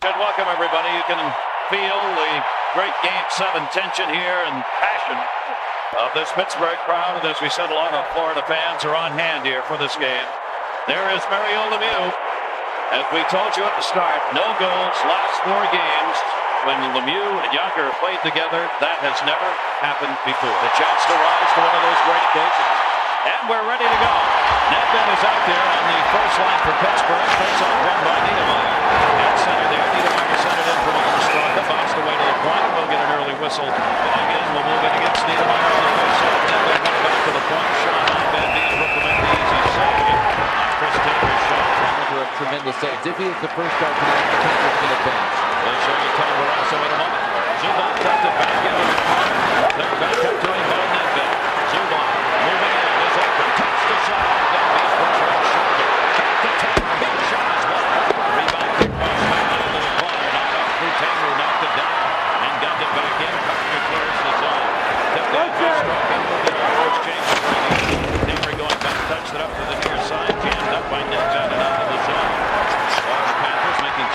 And welcome, everybody. You can feel the great Game 7 tension here and passion of this Pittsburgh crowd. And as we said, a lot of Florida fans are on hand here for this game. There is Mario Lemieux. As we told you at the start, no goals last 4 games. When Lemieux and Yager played together, that has never happened before. The chance to rise to one of those great occasions. And we're ready to go. Nedved is out there on the first line for Pittsburgh. Face off run by Niedermeyer. At center there, Niedermeyer sent it in from Armstrong. Bounced away to the point. We'll get an early whistle. Going in, we'll move it against Niedermeyer on the face off. Nedved went back to the point. Shot on Van Beek. Will prevent the easy save. Chris Taylor's shot. Another tremendous save. If he is the first guy tonight, the Panthers can advance. We'll show you Tom Barrasso in a moment. Johan tucked it back into the corner. They're back up to him by Nedved. Johan moving in. Is open. Touch the shot. Van Beek puts right shoulder. Back to Taylor. Big shot as well. Rebound kick pass back into the corner. Knocked off through Taylor. Knocked it down. And gunned it back in. Carter clears the zone. Tipped out for stroke. And moved it over. Exchange. Taylor going back. Touched it up to the near side. Jammed up by Nedved and out of the zone. The Panthers making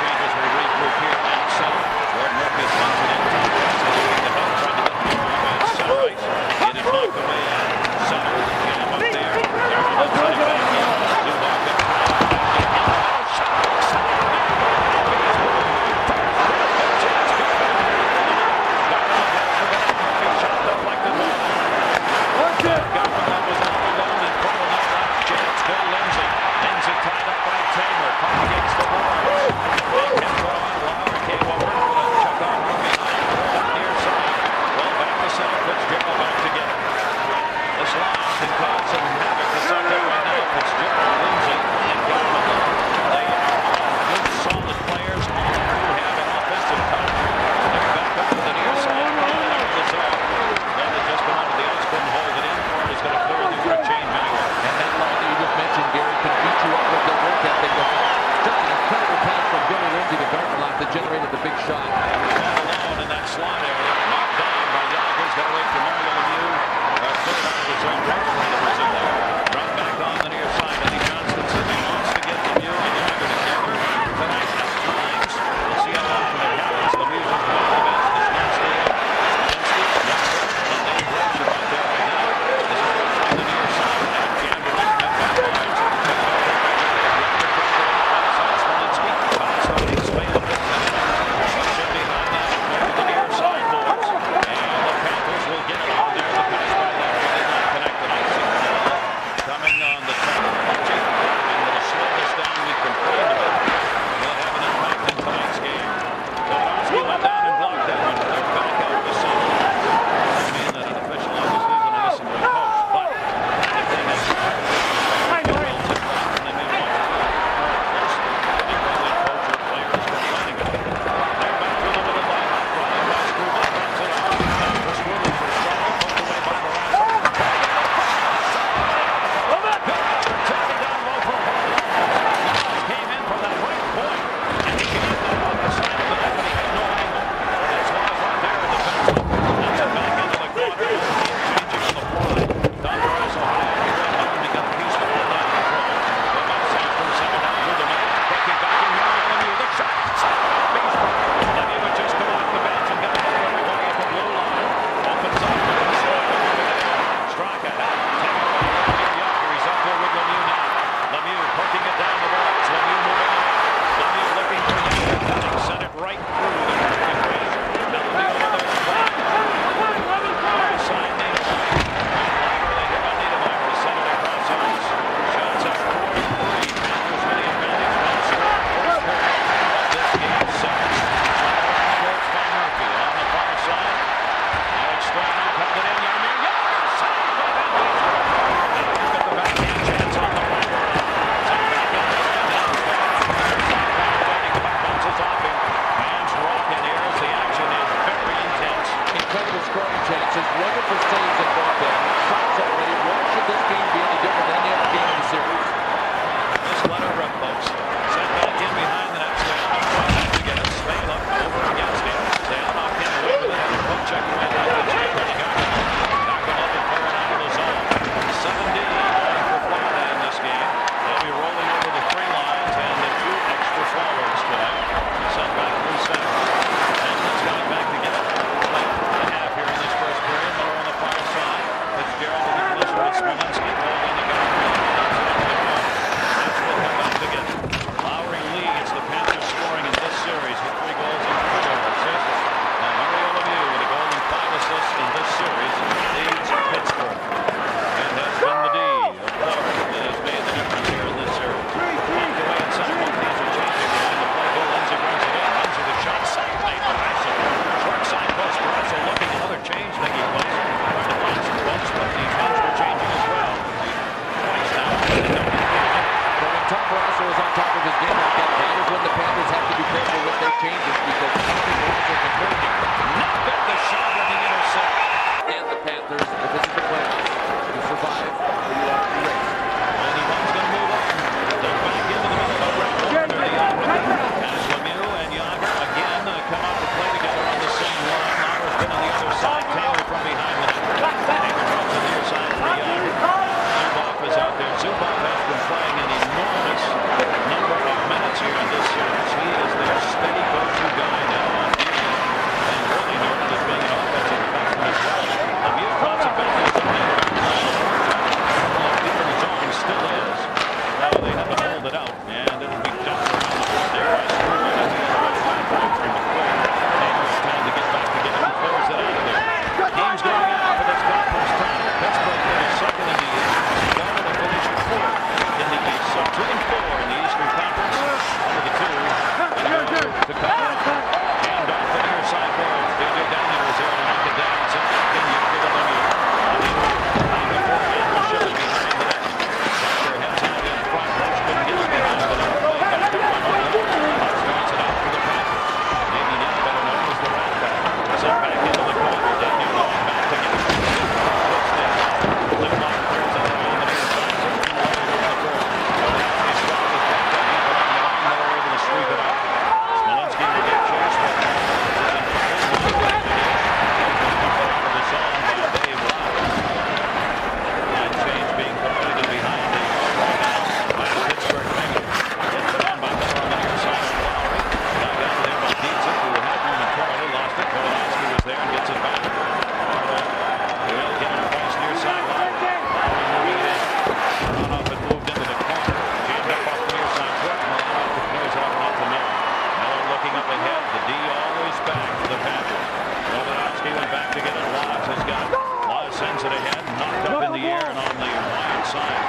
ahead. The D always back to the Panthers. Novorovsky went back to get it. Laws has got it. Laws sends it ahead. Knocked up in the air and on the wide side.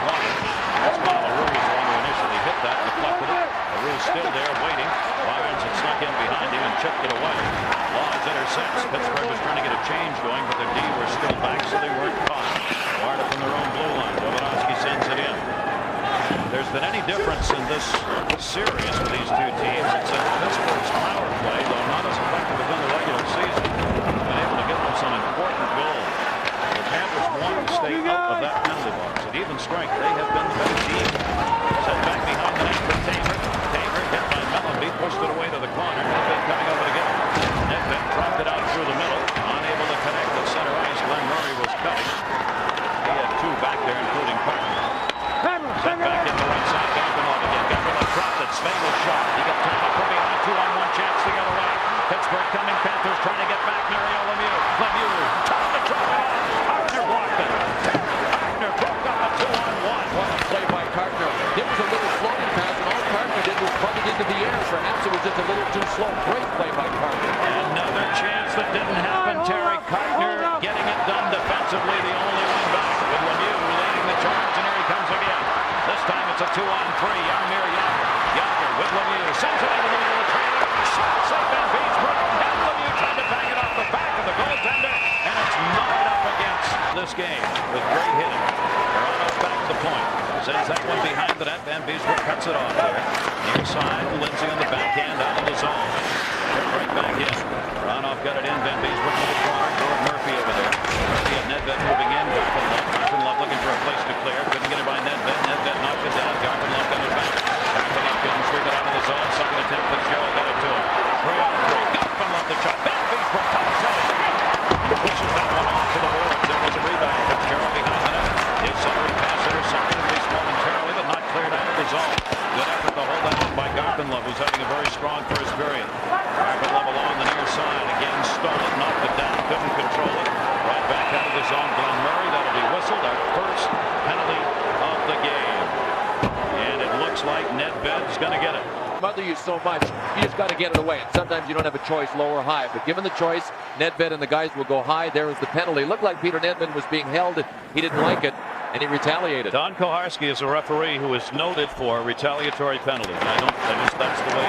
That's one of the Rui's one who initially hit that. Deflected it. Rui's still there waiting. Barnes had snuck in behind him and chipped it away. Laws intercepts. Pittsburgh was trying to get a change going, but their D were still back, so they weren't caught. Guard up from their own blue line. Novorovsky sends it in. There's been any difference in this series with these two teams, it's that Pittsburgh's power play, though not as effective as in the regular season, has been able to get them some important goals. The Panthers want to stay out of that penalty box. At even strength, they have been the better team. Set back behind the net for Tamer. Tamer hit by Mellenby, pushed it away to the corner. Nedved coming over to get it. Nedved dropped it out through the middle, unable to connect at center ice. Glenn Murray was cutting. He had two back there, including Parker. Sent back into right side. Garpenlov again. Garpenlov dropped it. Svein was shot. He got turned up from behind. 2-on-1 chance to get away. Pittsburgh coming. Panthers trying to get back. Mario Lemieux. Lemieux trying to drop it off. Carter blocked it. Carter broke up a 2-on-1. What a play by Carter. It was a little floating pass, and all Carter did was put it into the air. Perhaps it was just a little too slow. Great play by Carter. Another chance that didn't happen. Terry Carter getting it done defensively. The only one back with Lemieux leading the charge, and here he comes again. This time it's a 2-on-3. Jaromir Jagr. Jagr with Lemieux. Sends it into the middle of the trailer. Shot safe and Pittsburgh. And Lemieux trying to bang it off the back of the goaltender. And it's knocked up against this game with great hitting. Toronto back to the point. Sends that one behind the net. Van Beesbrook cuts it off there. Near side. Lindsay on the backhand out of the zone. Right back in. Toronto got it in. Van Beesbrook to the corner. Gord Murphy over there. Murphy and Nedved moving in. Garpenlov looking for a place to clear. Couldn't get it by Nedved. Nedved knocked it down. Garpenlov got it back. Garpenlov couldn't sweep it out of the zone. Second attempt. Fitzgerald got it to him. 3-on-3. Garpenlov the shot. Van Beesbrook top save. Pushes that one off to the boards. There was a rebound. Fitzgerald behind the net. His centering pass intercepted at least momentarily, but not cleared out of the zone. Good effort to hold that one by Garpenlov, who's having a very strong first period. Garpenlov along the near side. Again, stole it, knocked it down, couldn't control it. Right back out of the zone. Glenn Murray, that'll be whistled. Our first penalty of the game. And it looks like Nedved's going to get it. Mother you so much, you just got to get it away. And sometimes you don't have a choice, low or high. But given the choice, Nedved and the guys will go high. There is the penalty. Looked like Peter Nedved was being held. He didn't like it, and he retaliated. Don Koharski is a referee who is noted for retaliatory penalties. That's the way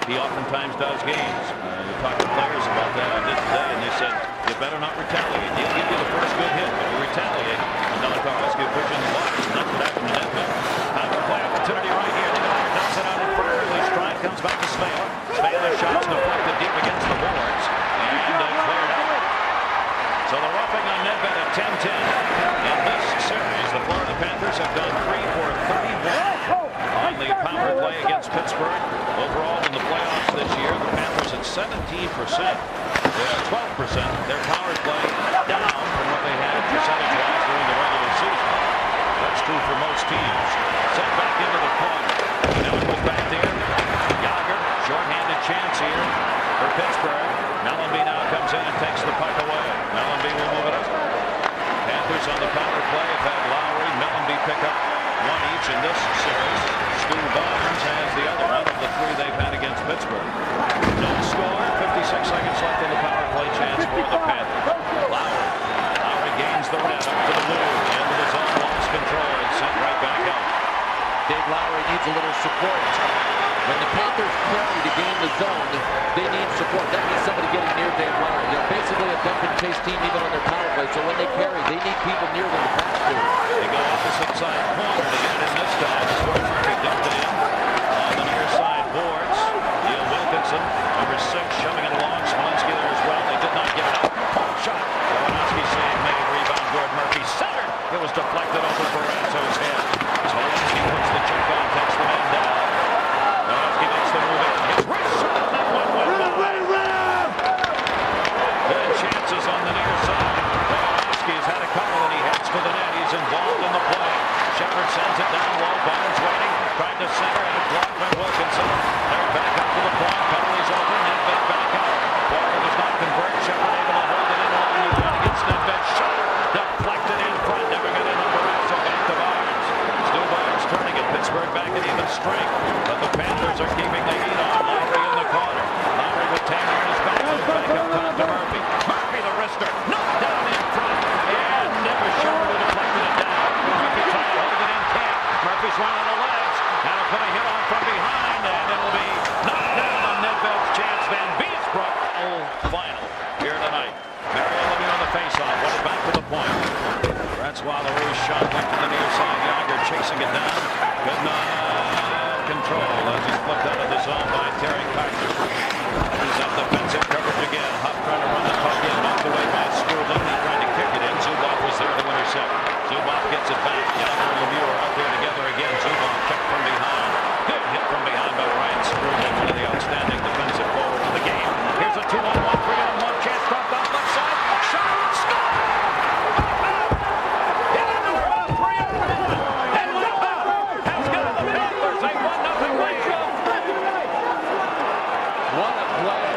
he oftentimes does games. We talked to players about that I did today, and they said, you better not retaliate. He'll give you the first good hit, but you retaliate. And Don Koharski will push in the box, and that's what happened to Nedved. Power play opportunity right here. Knocks it out in front. Early stride comes back to Svein. Svein's shots deflected deep against the boards, and cleared out. So the roughing on Nedved at 10-10. In this series, the Florida Panthers have gone 3 for 31 on the power play against Pittsburgh. Overall in the playoffs this year, the Panthers at 17%. They're 12%. Their power play down from what they had percentage-wise during the regular season. That's true for most teams. Sent back into the corner. Now it goes back there. Jagr, short-handed chance here for Pittsburgh. Mellenby now comes in and takes the puck away. Mellenby will move it up. Panthers on the power play have had Lowry, Mellenby pick up one each in this series. Stu Barnes has the other one of the three they've had against Pittsburgh. No score, 56 seconds left in the power play chance for the Panthers. Lowry gains the net up to the blue. Into the zone, lost control and sent right back out. Dave Lowry needs a little support. When the Panthers carry to gain the zone, they need support. That means somebody getting near Dave Lowry. They're basically a dump and chase team even on their power play. So when they carry, they need people near them to pass to. They go opposite side corner to get it in this time. Gord Murphy dumped it in on the near side boards. Neil Wilkinson, number 6, shoving it along. Smolinski there as well. They did not get it out. Shot. Johanowski save made. Rebound. Gord Murphy centered. It was deflected over Barranzo's head. Smolinski puts the check on, takes the man down. Johanowski makes the move in. His wrist shot. That one went by. Good chances on the near side. Johanowski's had a couple and he heads for the net. He's involved in the play. Shepard sends it down low. Barnes waiting. Tried to center and blocked by Wilkinson. They're back up to the point. Penalties over. Nedved back out. Johan back to the near side. Yager chasing it down. Good control as he's flipped out of the zone by Terry Carter. He's up defensive coverage again. Hough trying to run the puck in. Knocked away by Skrulin. He's trying to kick it in. Zubov was there to intercept. Zubov gets it back. Yager and Lemieux are out there together again. Zubov checked from behind. Good hit from behind by Ryan Skrulin, one of the outstanding defensive forwards of the game. Here's a 2-on-1, 3-on-1 chance. Dropped off left side. Shot. Score! Hit into the wall. 3-on-1. And Hough has got the Panthers a 1-0 lead. What a play.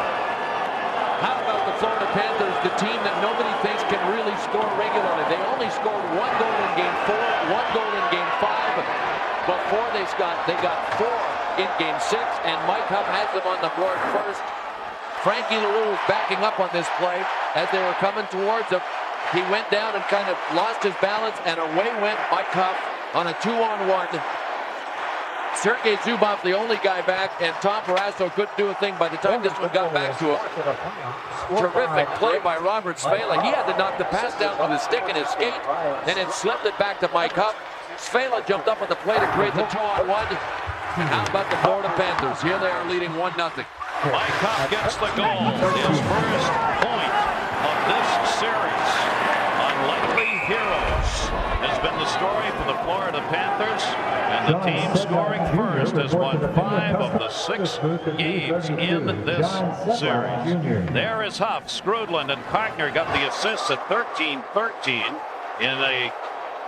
How about the Florida Panthers, the team that nobody thinks can really score regularly? They only scored 1 goal in Game 4, 1 goal in Game 5. Before they got 4 in Game 6, and Mike Hough has them on the board first. Frankie Leroux was backing up on this play as they were coming towards him. He went down and kind of lost his balance, and away went Mike Hough on a 2-on-1. Sergei Zubov, the only guy back, and Tom Barrasso couldn't do a thing by the time this one got back to him. Terrific play by Robert Svela. He had to knock the pass down with his stick and his skate, and then slipped it back to Mike Hough. Svela jumped up on the play to create the 2-on-1. How about the Florida Panthers? Here they are leading 1-0. Mike Hough gets the goal. His first point of this series. Unlikely heroes has been the story for the Florida Panthers. And the team scoring first has won 5 of the 6 games in this series. There is Hough. Skrudland and Partner got the assists at 13-13 in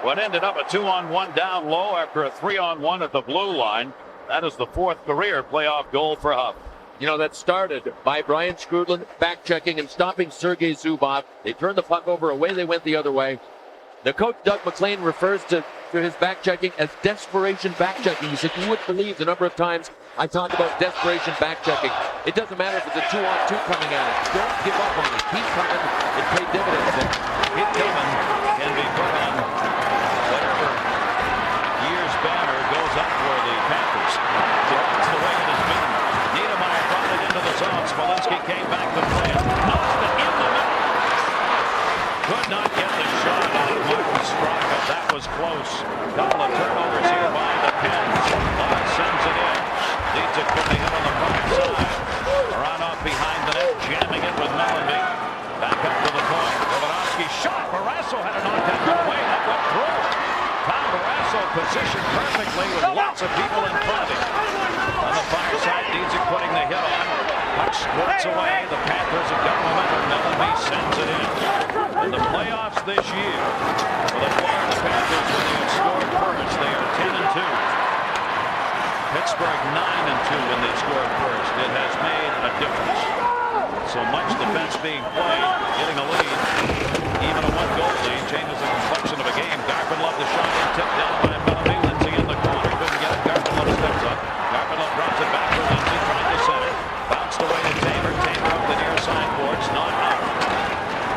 what ended up a 2-on-1 down low after a 3-on-1 at the blue line. That is the 4th career playoff goal for Hough. You know, that started by Brian Skrudland back-checking and stopping Sergei Zubov. They turned the puck over. Away they went the other way. The coach, Doug McLean, refers to his back-checking as desperation back-checking. He said, you wouldn't believe the number of times I talked about desperation back-checking. It doesn't matter if it's a 2-on-2 coming at it. Don't give up on it. Keep coming. It paid dividends there. Hit Gilman can be put on whatever year's banner goes up for the Panthers. That's the way it has been. Niedermeyer brought it into the zone. Smolinski came back to play it. Knocked it in the middle. Could not get the shot on Martin Straka. That was close. Couple of turnovers here by the Pens. Hough sends it in. Needs it quickly hit on the far side. Run off behind the net, jamming it with Mellanby. Back up to the point. Levanovsky shot. Barrasso had an on-tap away. That went through. Tom Barrasso positioned perfectly with lots of people in front of him. On the far side, needs it putting the hit on. Puck squirts away. The Panthers have got momentum. Mellanby sends it in. In the playoffs this year, for the Florida Panthers, when they have scored first, they are 10-2. Pittsburgh 9-2 when they scored first. It has made a difference. So much defense being played, getting a lead. Even a 1-goal lead changes the complexion of a game. Garpenlov the shot and tipped down by Mellanby. Lindsay in the corner, couldn't get it. Garpenlov steps up. Garpenlov drops it back for Lindsay, trying to center. Bounced away to Tamer. Tamer up the near side boards, not out.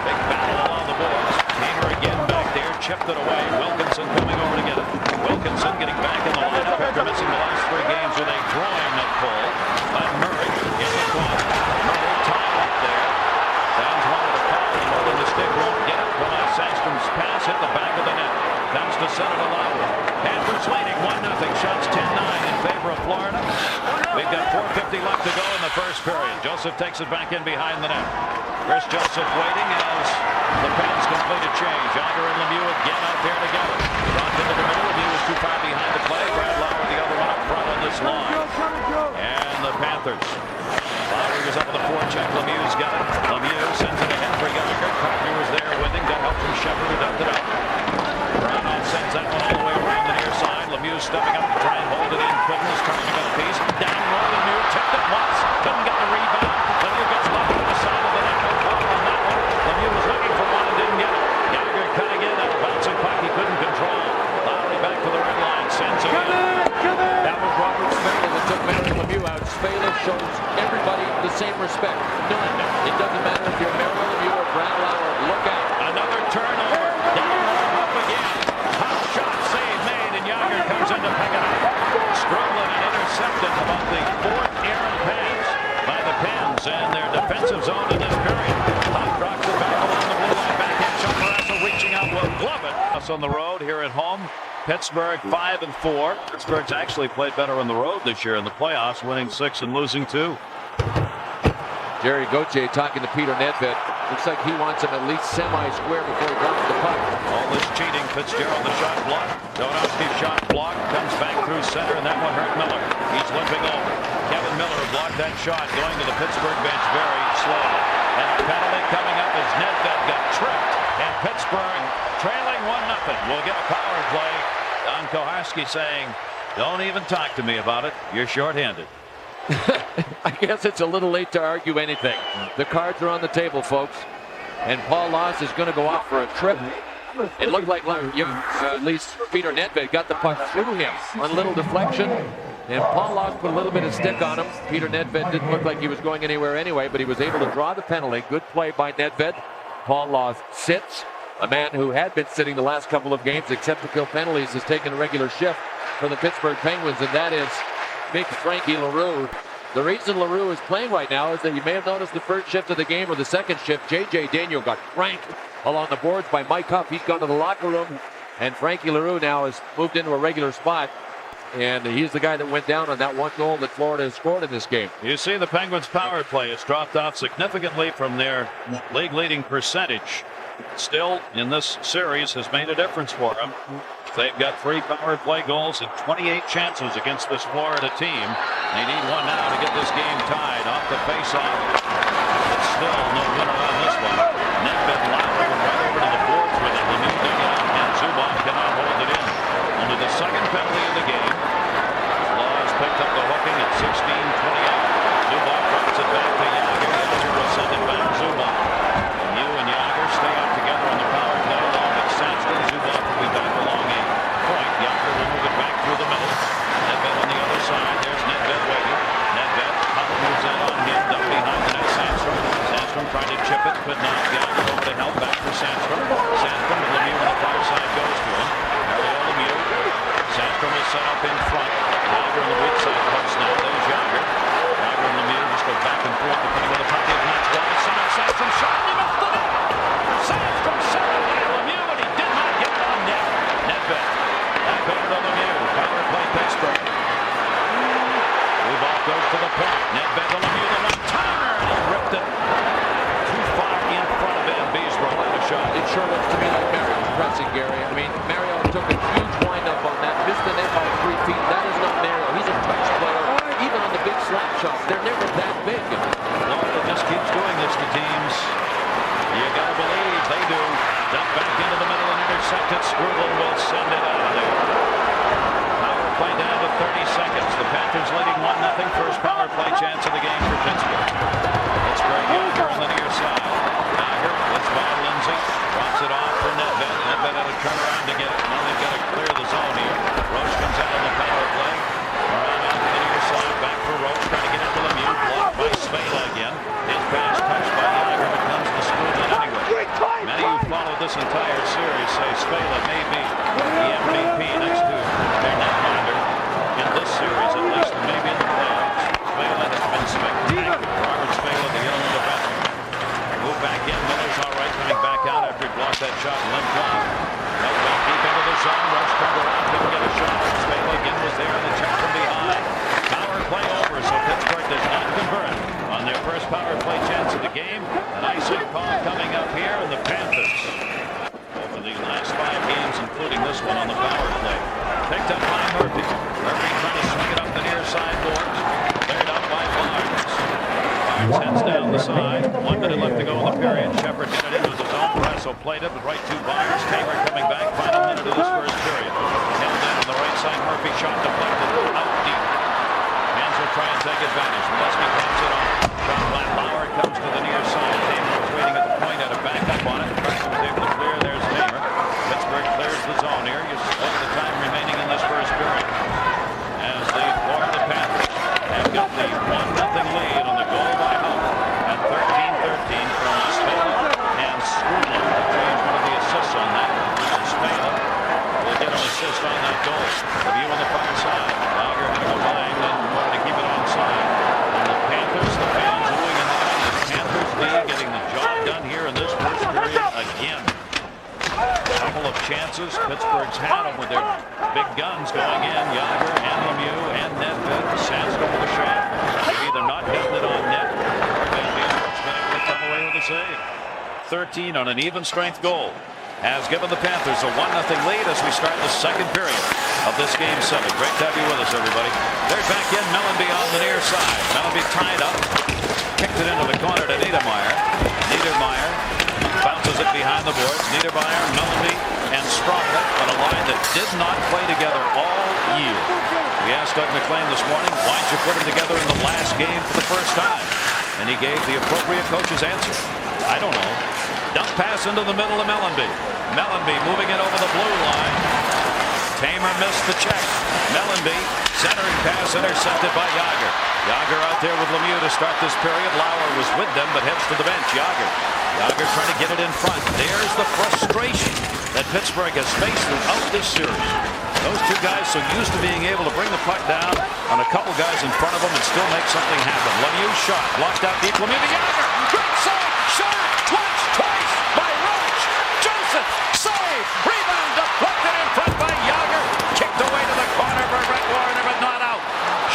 Big battle along the boards. Tamer again back there, chipped it away. Wilkinson coming over to get it. Wilkinson getting back in the lineup after missing the last 3 games with a groin pull by Murray in the corner. Murray tied up there. Fans wanted to foul him, holding the stick, won't get it. Sandstrom's pass hit the back of the net. Comes to center to Lowry. Panthers leading 1-0. Shots 10-9 in favor of Florida. We've got 4:50 left to go in the first period. Joseph takes it back in behind the net. Chris Joseph waiting as the Pens complete a change. Yager and Lemieux again out there together. Dropped into the middle. Lemieux was too far behind the play. Brad Lauer, the other one up front on this line. And the Panthers. Lowry was up with a forecheck. Lemieux's got it. Lemieux sends it ahead for Yager. Carter was there with him. Got help from Shepard, who dumped it up. Brownell sends that one all the way around the near side. Lemieux stepping up to try and hold it in. Quinton is turning it a piece. Down low, Lemieux tipped it once. Couldn't get the rebound. Lemieux gets left to the side of the net. No problem on that one. Lemieux was looking for one and didn't get it. Yager cutting in. That bouncing puck he couldn't control. Lowry back to the red line. Sends it in. That was Robert Svela that took Mary Lemieux out. Svela shows everybody the same respect. None. It doesn't matter if you're Mary Lemieux or Brad Lauer. Look out. Another turnover. Down low, up again. Hough shot, save made, and Yager comes in to pick it up. Struggling and intercepted about the 4th errant pass by the Pens and their defensive zone in this period. Hough drops it back along the blue line. Backhand shot. Barrasso reaching out will glove it. loss on the road here at home. Pittsburgh 5-4. Pittsburgh's actually played better on the road this year in the playoffs, winning 6 and losing 2. Jerry Gauthier talking to Peter Nedved. Looks like he wants him at least semi-square before he drops the puck. All this cheating. Fitzgerald, the shot blocked. Donowski's shot blocked. Comes back through center, and that one hurt Miller. He's limping over. Kevin Miller blocked that shot, going to the Pittsburgh bench very slowly. And a penalty coming up as Nedved got tripped. And Pittsburgh trailing 1-0. We'll get a power play. Don Koharski saying, don't even talk to me about it. You're shorthanded. I guess it's a little late to argue anything. The cards are on the table, folks. And Paul Loss is going to go off for a trip. It looked like at least Peter Nedved got the puck through him on a little deflection. And Paul Loss put a little bit of stick on him. Peter Nedved didn't look like he was going anywhere anyway, but he was able to draw the penalty. Good play by Nedved. Paul Loss sits. A man who had been sitting the last couple of games, except to kill penalties, has taken a regular shift for the Pittsburgh Penguins, and that is big Frankie Leroux. The reason Leroux is playing right now is that you may have noticed the first shift of the game or the second shift, J.J. Daniel got cranked along the boards by Mike Hough. He's gone to the locker room, and Frankie Leroux now has moved into a regular spot. And he's the guy that went down on that one goal that Florida has scored in this game. You see the Penguins' power play has dropped off significantly from their league-leading percentage. Still, in this series, has made a difference for them. They've got 3 power play goals and 28 chances against this Florida team. They need one now to get this game tied off the faceoff. But still no winner on this one. Nedved lateral right over to the boards with it. Lemieux dug out, and Zubov cannot hold it in. Only the second penalty of the game. Laws picked up the hooking at 16:28. Zubov drops it back to Yager. Yager will send it back. Zubov. Lemieux and Yager stay out together on the power play along with Sandstorm. Zubov will be back along a point. Yager will move it back through the middle. Nedved on the other side. There's Nedved waiting. Nedved moves that on him. Down behind the net. Sandstrom. Sandstrom tried to chip it. Could not. Yager over to help back for Sandstrom. Sandstrom with Lemieux on the far side goes to him. Lemieux. Sandstrom is set up in front. Yager on the weak side post now. There's Yager. Yager and Lemieux just go back and forth depending on the puck is matched down the side. Sandstrom shot. He missed the net. Sandstrom shot it by Lemieux, and he did not get it on net. Nedved. Back over to Lemieux. Power play Pittsburgh. Zubov goes to the point. Nedved to Lemieux. The one-timer. And he ripped it too far in front of Van Beesbrough. What a shot. It sure looks to me like Mario's pressing, Gary. I mean, Mario took a huge wind-up on that. Missed the net by 3 feet. That is not Mario. He's a touch player. Even on the big slap shots, they're never that big. Florida just keeps doing this to teams. You gotta believe they do. Dump back into the middle and intercept it. Struble will send it out of there. Power play down to 30 seconds. The Panthers leading 1-0. First power play chance of the game for Pittsburgh. Pittsburgh Yager on the near side. Yager, let's by Lindsay. Drops it off for Nedved. Nedved had to turn around to get it. Now they've got to clear the zone here. Roche comes out on the power play. Around out to the near side. Back for Roche. Trying to get into Lemieux. Blocked by Spela again. His pass touched by Yager, but comes to Struble anyway. Many who followed this entire series say Spela may be the MVP next to their netminder in this series, at least, and maybe in the playoffs. Spela has been spectacular. Robert Spela, the young defenseman. Move back in. Miller's all right, coming back out after he blocked that shot. Limped off. Held back deep into the zone. Rush turned around, didn't get a shot. Spela again was there, the check from behind. Power play over, so Pittsburgh does not convert on their first power play chance of the game. An icing call coming up here, and the Panthers, over the last 5 games, including this one on the power play, picked up by Murphy. Murphy trying to swing it up the near side boards. Cleared out by Barnes. Barnes heads down the side. 1 minute left to go in the period. Shepard hit it into the zone. Brasso played it, but right to Barnes. Taylor coming back. Final minute of this first period. Held in on the right side. Murphy shot deflected out deep. Fans will try and take advantage. Gillespie drops it on. Shot by Lauer comes to the near side. Taylor was waiting at the point, had a back up on it. Brasso was able to clear. There's Taylor. Pittsburgh clears the zone here. You look at the time remaining in this first period. As the Florida Panthers have got the 1-0 lead on the goal by Hough at 13-13 from Spela and Struble. Change one of the assists on that. Spela will get an assist on that goal. The view on the far side. Lager had to go behind and wanted to keep it onside. And the Panthers, the fans oohing and ahhing chances. Pittsburgh's had them with their big guns going in. Yager and Lemieux and Nedved. Sandstrom with a shot. They've either not gotten it on net or Van Beesbrook's been able to come away with a save. 13 on an even strength goal has given the Panthers a 1-0 lead as we start the second period of this game 7. Great to have you with us, everybody. They're back in. Mellenby on the near side. Mellenby tied up. Kicked it into the corner to Niedermeyer. Niedermeyer bounces it behind the boards. Niedermeyer, Mellenby, and Stromberg on a line that did not play together all year. We asked Doug McLean this morning, why'd you put them together in the last game for the first time? And he gave the appropriate coach's answer. I don't know. Dump pass into the middle of Mellenby. Mellenby moving it over the blue line. Tamer missed the check. Mellenby, centering pass intercepted by Yager. Yager out there with Lemieux to start this period. Lauer was with them but heads to the bench. Yager trying to get it in front. There's the frustration that Pittsburgh has faced throughout this series. Those two guys so used to being able to bring the puck down on a couple guys in front of them and still make something happen. Lemieux shot, blocked out deep. Lemieux to Yager. Great save, shot, twice by Roach. Joseph, save, rebound, deflected in front by Yager. Kicked away to the corner for Brett Warner, but not out.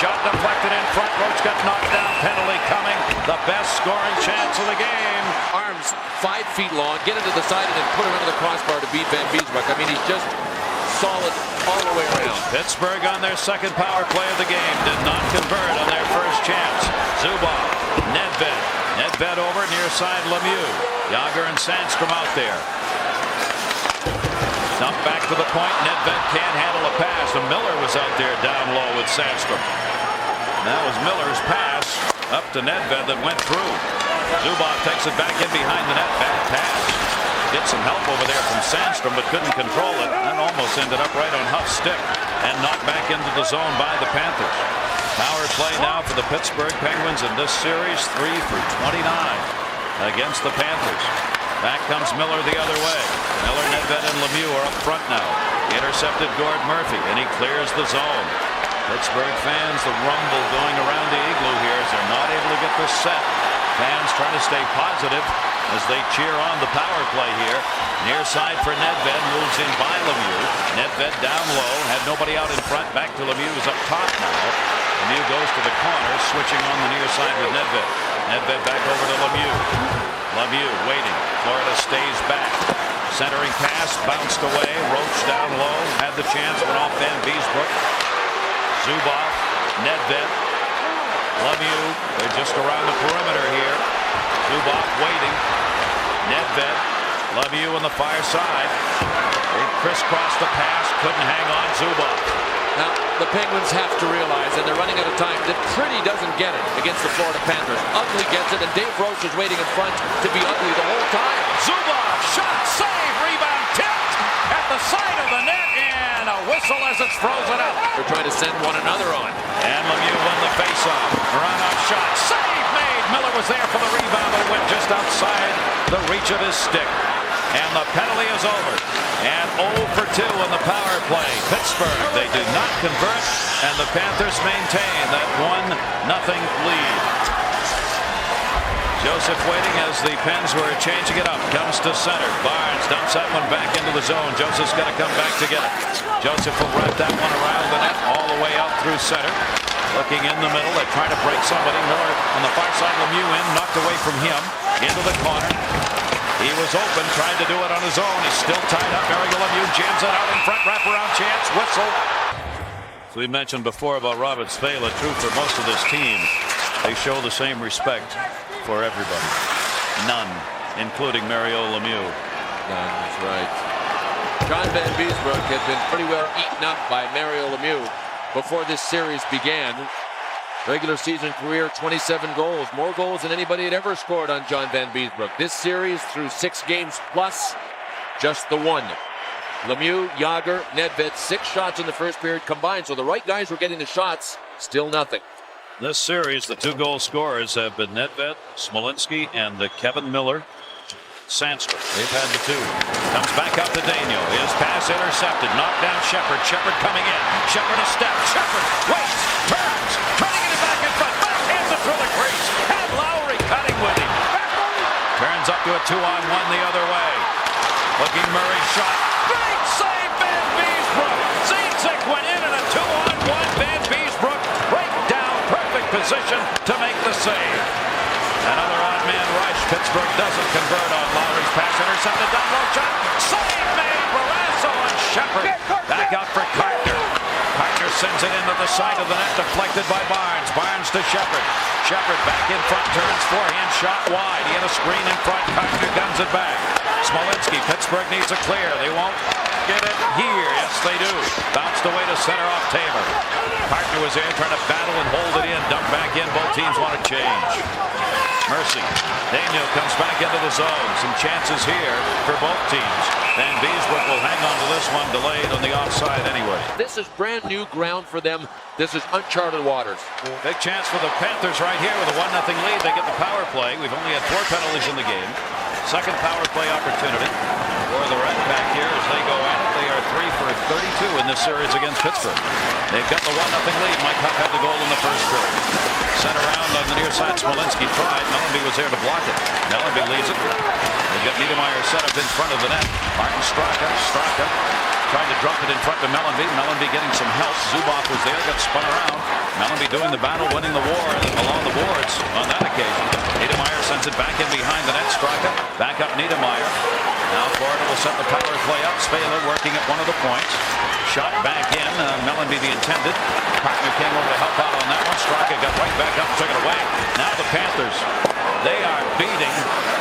Shot deflected in front. Roach got knocked down. Penalty coming. The best scoring chance of the game. Arms 5 feet long, get it to the side and then put it under the crossbar to beat Van Beesbrook. I mean, he's just solid all the way around. Pittsburgh on their second power play of the game did not convert on their first chance. Zubov, Nedved over near side Lemieux. Yager and Sandstrom out there. Dump back to the point. Nedved can't handle a pass. And Miller was out there down low with Sandstrom. That was Miller's pass up to Nedved that went through. Zubov takes it back in behind the net. Back pass. Get some help over there from Sandstrom, but couldn't control it. And almost ended up right on Hough's stick and knocked back into the zone by the Panthers. Power play now for the Pittsburgh Penguins in this series. 3 for 29 against the Panthers. Back comes Miller the other way. Miller, Nedved, and Lemieux are up front now. He intercepted Gord Murphy, and he clears the zone. Pittsburgh fans, the rumble going around the igloo here as they're not able to get this set. Fans trying to stay positive as they cheer on the power play here. Near side for Nedved, moves in by Lemieux. Nedved down low, had nobody out in front. Back to Lemieux, who's up top now. Lemieux goes to the corner, switching on the near side with Nedved. Nedved back over to Lemieux. Lemieux waiting. Florida stays back. Centering pass, bounced away. Roach down low, had the chance, went off Van Beesbrook. Zubov, Nedved, Lemieux, they're just around the perimeter here. Zubov waiting. Nedved, Lemieux on the far side. They crisscrossed the pass, couldn't hang on Zubov. Now, the Penguins have to realize, and they're running out of time, that Pretty doesn't get it against the Florida Panthers. Ugly gets it, and Dave Roach is waiting in front to be ugly the whole time. Zubov, shot, save, rebound, tipped at the side of the net, and a whistle as it's frozen up. They're trying to send one another on. And Lemieux won the faceoff. Run-off shot, save made. Miller was there for the rebound, but it went just outside the reach of his stick. And the penalty is over. And 0 for 2 on the power play. Pittsburgh, they do not convert, and the Panthers maintain that 1-0 lead. Joseph waiting as the Pens were changing it up. Comes to center. Barnes dumps that one back into the zone. Joseph's going to come back to get it. Joseph will wrap that one around the net all the way out through center. Looking in the middle. They're trying to break somebody. Miller on the far side. Lemieux in. Knocked away from him. Into the corner. He was open. Tried to do it on his own. He's still tied up. Mario Lemieux jams it out in front. Wraparound chance. Whistle. As we mentioned before about Robert Spala, true for most of this team. They show the same respect for everybody. None, including Mario Lemieux. That's right. John Van Beesbrook had been pretty well eaten up by Mario Lemieux before this series began. Regular season career, 27 goals. More goals than anybody had ever scored on John Van Beesbrook. This series through 6 games plus, just the one. Lemieux, Yager, Nedved, 6 shots in the first period combined. So the right guys were getting the shots, still nothing. This series, the 2 goal scorers have been Nedved, Smolinski, and Kevin Miller. Sandstrom, they've had the 2. Comes back out to Daniel. His pass intercepted. Knocked down Shepard. Shepard coming in. Shepard a step. Shepard waits. Turns. Turning it back in front. Backhands it through the crease. And Lowry cutting with him. Turns up to a 2-on-1 the other way. Looking Murray shot. Great save, Van Beesbrook. Zizic went in and a 2-on-1. Van Beesbrook right down, perfect position to make the save. Another odd man rush. Pittsburgh doesn't convert on Lowry's pass. Intercepted down low shot. Save made. Barrasso on Shepard. Back out for Carter. Carter sends it into the side of the net, deflected by Barnes. Barnes to Shepard. Shepard back in front, turns forehand shot wide. He had a screen in front. Carter guns it back. Smolinski. Pittsburgh needs a clear. They won't get it here. Yes, they do. Bounced away to center off Taylor. Carter was there trying to battle and hold it in. Dump back in. Both teams want to change. Mercy. Daniel comes back into the zone. Some chances here for both teams. Van Beesbrook will hang on to this one, delayed on the offside anyway. This is brand new ground for them. This is uncharted waters. Big chance for the Panthers right here with a 1-0 lead. They get the power play. We've only had 4 penalties in the game. Second power play opportunity for the Red back here as they go at it. They are 3 for 32 in this series against Pittsburgh. They've got the 1-0 lead. Mike Hough had the goal in the first period. Sent around on the near side. Smolinski tried. Mellanby was there to block it. Mellanby leads it. They've got Niedermeyer set up in front of the net. Martin Straka tried to drop it in front to Mellanby. Mellanby getting some help. Zubov was there, got spun around. Mellanby doing the battle, winning the war along the boards on that occasion. Niedermeyer sends it back in behind the net. Straka back up Niedermeyer. Now Florida will set the power play up. Spela working at one of the points. Shot back in. Mellanby the intended. Partner came over to help out on that one. Straka got right back up and took it away. Now the Panthers, they are beating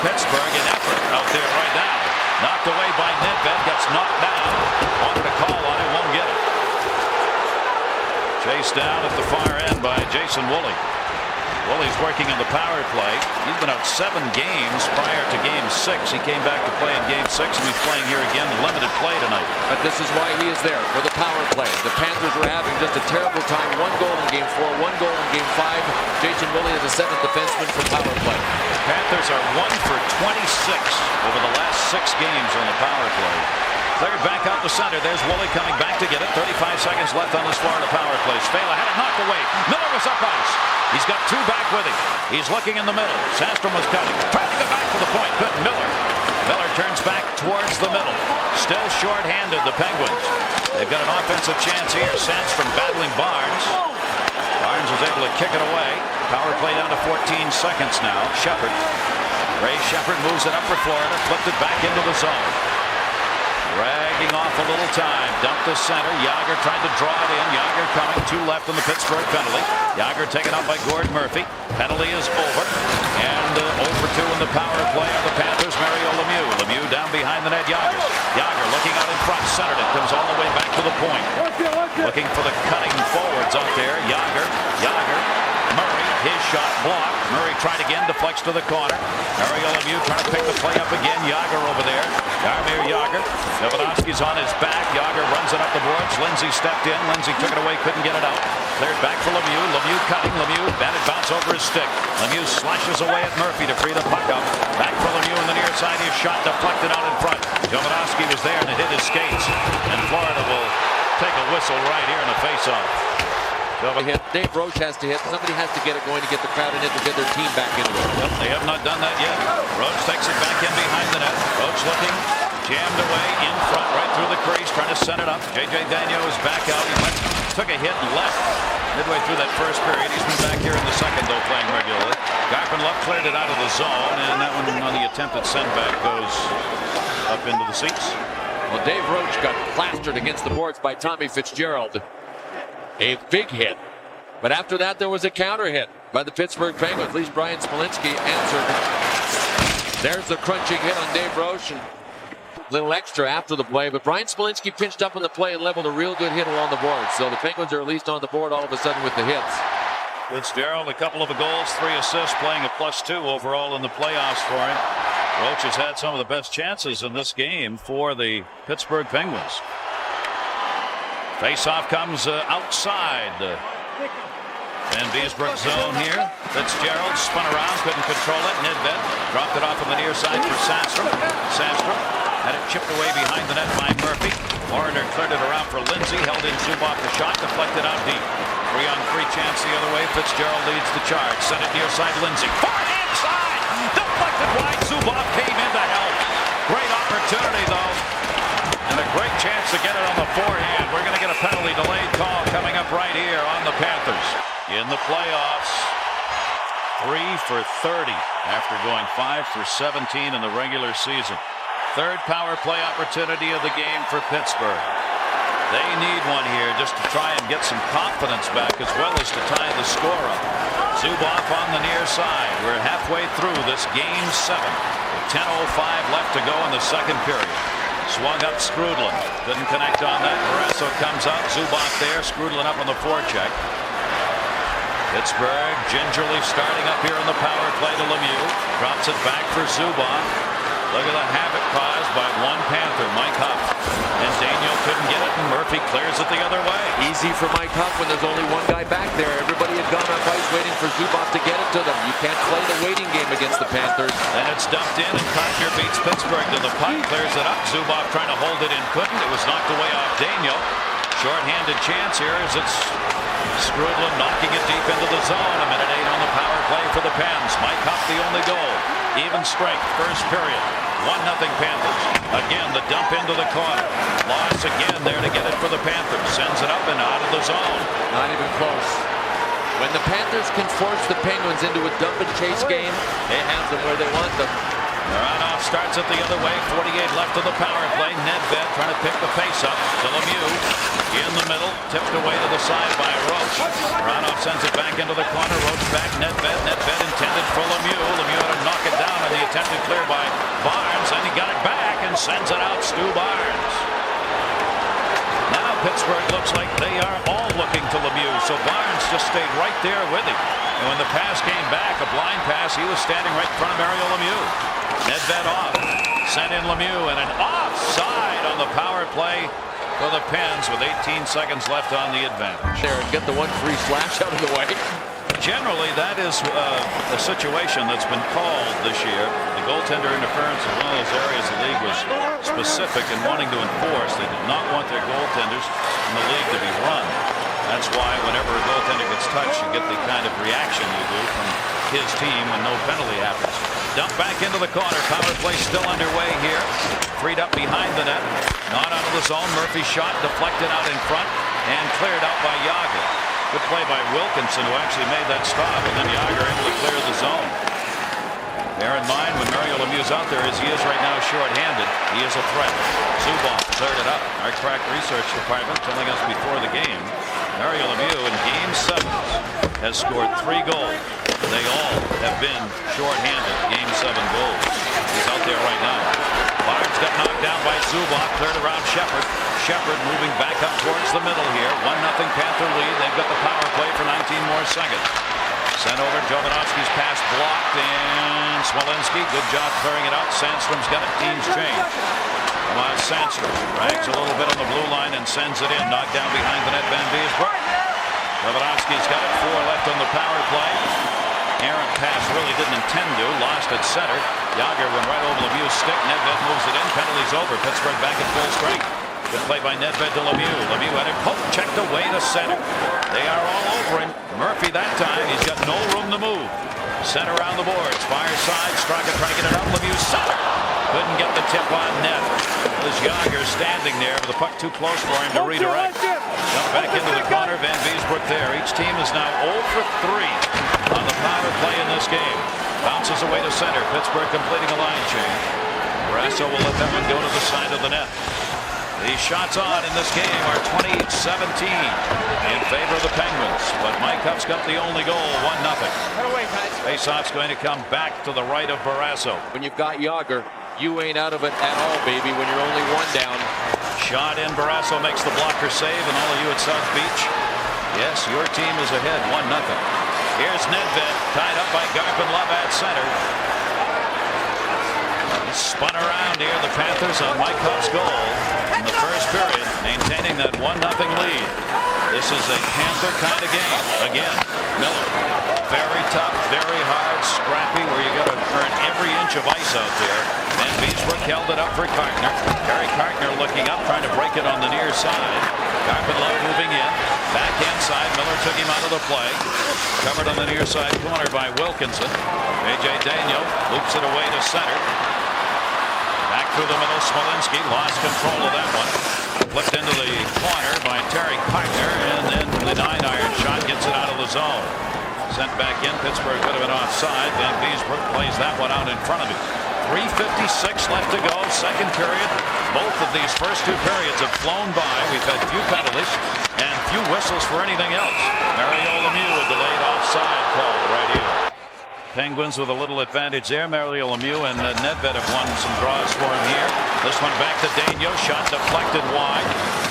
Pittsburgh in effort out there right now. Knocked away by Nedved. Gets knocked down. Wanted a call on it. Won't get it. Chased down at the far end by Jason Woolley. Woolley's working in the power play. He's been out 7 games prior to Game 6. He came back to play in Game 6, and he's playing here again. Limited play tonight. But this is why he is there, for the power play. The Panthers were having just a terrible time. 1 goal in Game 4, 1 goal in Game 5. Jason Woolley is the 7th defenseman for power play. The Panthers are 1 for 26 over the last 6 games on the power play. Cleared back out the center. There's Woolley coming back to get it. 35 seconds left on this Florida power play. Spela had it knocked away. Miller was up ice. He's got 2 back with him. He's looking in the middle. Sandstrom was cutting. Trying to get back to the point. Good. Miller. Miller turns back towards the middle. Still short-handed, the Penguins. They've got an offensive chance here. Sandstrom battling Barnes. Barnes was able to kick it away. Power play down to 14 seconds now. Shepard. Ray Shepard moves it up for Florida. Flipped it back into the zone. Dragging off a little time. Dumped to center. Yager tried to draw it in. Yager coming. 2 left on the Pittsburgh penalty. Yager taken out by Gord Murphy. Penalty is over. And 0 for 2 in the power play of the Panthers. Mario Lemieux. Lemieux down behind the net. Yager looking out in front. Centered it. Comes all the way back to the point. Looking for the cutting forwards out there. Yager. Murray. His shot blocked. Murray tried again. Deflects to the corner. Mario Lemieux trying to pick the play up again. Yager over there. Jaromir Yager. Davidovsky's on his back. Yager runs it up the boards. Lindsay stepped in. Lindsay took it away. Couldn't get it out. Cleared back for Lemieux. Lemieux cutting. Lemieux batted bounce over his stick. Lemieux slashes away at Murphy to free the puck up. Back for Lemieux on the near side. His shot deflected out in front. Davidovsky was there and it hit his skates. And Florida will take a whistle right here in the face-off. Dave Roche has to hit. Somebody has to get it going to get the crowd in it to get their team back into it. Yep, they have not done that yet. Roche takes it back in behind the net. Roche looking, jammed away in front, right through the crease, trying to send it up. J.J. Daniel is back out. He took a hit and left midway through that first period. He's been back here in the second, though, playing regularly. Garpenlov cleared it out of the zone, and that one on the attempted send-back goes up into the seats. Well, Dave Roche got plastered against the boards by Tommy Fitzgerald. A big hit. But after that, there was a counter hit by the Pittsburgh Penguins. At least Brian Smolinski answered. There's the crunching hit on Dave Roche. And a little extra after the play. But Brian Smolinski pinched up on the play and leveled a real good hit along the board. So the Penguins are at least on the board all of a sudden with the hits. Fitzgerald, a couple of goals, 3 assists, playing a +2 overall in the playoffs for him. Roche has had some of the best chances in this game for the Pittsburgh Penguins. Face-off comes outside the Van Beesbrook zone here. Fitzgerald spun around, couldn't control it. Nedved dropped it off on the near side for Sandstrom. Sandstrom had it chipped away behind the net by Murphy. Warner cleared it around for Lindsay, held in Zubov the shot, deflected out deep. 3-on-3 chance the other way. Fitzgerald leads the charge. Sent it near side Lindsay. Forehand side! Deflected wide. Zubov came in to help. Great opportunity though. And a great forehand. We're going to get a penalty delayed call coming up right here on the Panthers. In the playoffs, 3 for 30 after going 5 for 17 in the regular season. Third power play opportunity of the game for Pittsburgh. They need one here just to try and get some confidence back as well as to tie the score up. Zubov on the near side. We're halfway through this game 7. 10:05 left to go in the second period. Swung up Skrudland. Didn't connect on that. Barrasso comes up. Zubov there. Skrudland up on the forecheck. Pittsburgh gingerly starting up here in the power play to Lemieux. Drops it back for Zubov. Look at the havoc caused by one Panther, Mike Hough. And Daniel couldn't get it, and Murphy clears it the other way. Easy for Mike Hough when there's only one guy back there. Everybody had gone up ice waiting for Zubov to get it to them. You can't play the waiting game against the Panthers. And it's dumped in, and Carpenter beats Pittsburgh to the puck, clears it up. Zubov trying to hold it in, couldn't. It was knocked away off Daniel. Short-handed chance here as it's Skrudland knocking it deep into the zone. A minute 8 on the power play for the Pens. Mike Hough the only goal. Even strength, first period. 1-0 Panthers. Again, the dump into the corner. Loss again there to get it for the Panthers. Sends it up and out of the zone. Not even close. When the Panthers can force the Penguins into a dump and chase game, they have them where they want them. Ranoff starts it the other way. 48 left of the power play. Nedved trying to pick the face up to Lemieux. In the middle, tipped away to the side by Roach. Ranoff sends it back into the corner. Roach back. Nedved. Nedved intended for Lemieux. Lemieux had to knock it down on the attempted clear by Barnes. And he got it back and sends it out. Stu Barnes. Now Pittsburgh looks like they are all looking to Lemieux. So Barnes just stayed right there with him. And when the pass came back, a blind pass, he was standing right in front of Mario Lemieux. Nedved off. Sent in Lemieux, and an offside on the power play for the Pens with 18 seconds left on the advantage. There and get the 1-3 slash out of the way. Generally, that is a situation that's been called this year. The goaltender interference is one of those areas the league was specific in wanting to enforce. They did not want their goaltenders in the league to be run. That's why whenever a goaltender gets touched, you get the kind of reaction you do from his team when no penalty happens. Dump back into the corner. Power play still underway here. Freed up behind the net. Not out of the zone. Murphy's shot deflected out in front and cleared out by Jagr. Good play by Wilkinson, who actually made that stop, and then Jagr able to clear the zone. Bear in mind, when Mario Lemieux's out there, as he is right now, short-handed, he is a threat. Zubov cleared it up. Our crack research department telling us before the game, Mario Lemieux in Game 7 has scored 3 goals. They all have been short-handed Game 7 goals. He's out there right now. Barnes got knocked down by Zubov, cleared around Shepard. Shepard moving back up towards the middle here. 1-0 Panther lead. They've got the power play for 19 more seconds. Sent over. Jovanovski's pass blocked, and Smolinski, good job clearing it out. Sandstrom's got it. Teams change. Tomas Sandstrom drags a little bit on the blue line and sends it in. Knocked down behind the net. Van Beesbrook. Jovanovski's got it. 4 left on the power play. Errant pass really didn't intend to. Lost at center. Jagr went right over Lemieux's stick. Nedved moves it in. Penalty's over. Pittsburgh back at full strength. Good play by Nedved to Lemieux. Lemieux had it poke checked away to center. They are all over him. Murphy that time. He's got no room to move. Center around the boards. Far side. Straka trying to get it up. Lemieux center. Couldn't get the tip on net. There's Jagr standing there with the puck too close for him to redirect. Jump back into the corner. Van Beesbrook there. Each team is now 0 for 3 on the power play in this game. Bounces away to center. Pittsburgh completing a line change. Barrasso will let that one go to the side of the net. The shots on in this game are 28-17 in favor of the Penguins. But Mike Hough's got the only goal, 1-0. Face-off's going to come back to the right of Barrasso. When you've got Jagr, you ain't out of it at all, baby, when you're only 1 down. Shot in. Barrasso makes the blocker save, and all of you at South Beach, yes, your team is ahead, 1-0. Here's Nedved, tied up by Garpenlov at center. Spun around here, the Panthers on Mike Hough's goal in the first period, maintaining that 1-0 lead. This is a Panther kind of game. Again, Miller, very tough, very hard, scrappy, where you got to earn every inch of ice out there. Van Beesbrook held it up for Cartner. Harry Cartner looking up, trying to break it on the near side. Garpenlov moving in, backhand side. Miller took him out of the play. Covered on the near side corner by Wilkinson. A.J. Daniel loops it away to center. Back through the middle, Smolinski lost control of that one. Flipped into the corner by Terry Cartner, and then the 9-iron shot gets it out of the zone. Sent back in. Pittsburgh could have been offside. Van Beesbrook plays that one out in front of him. 3:56 left to go, second period. Both of these first two periods have flown by. We've had few penalties and few whistles for anything else. Mario Lemieux with delayed offside call right here. Penguins with a little advantage there. Mario Lemieux and Nedved have won some draws for him here. This one back to Daigneault. Shot deflected wide.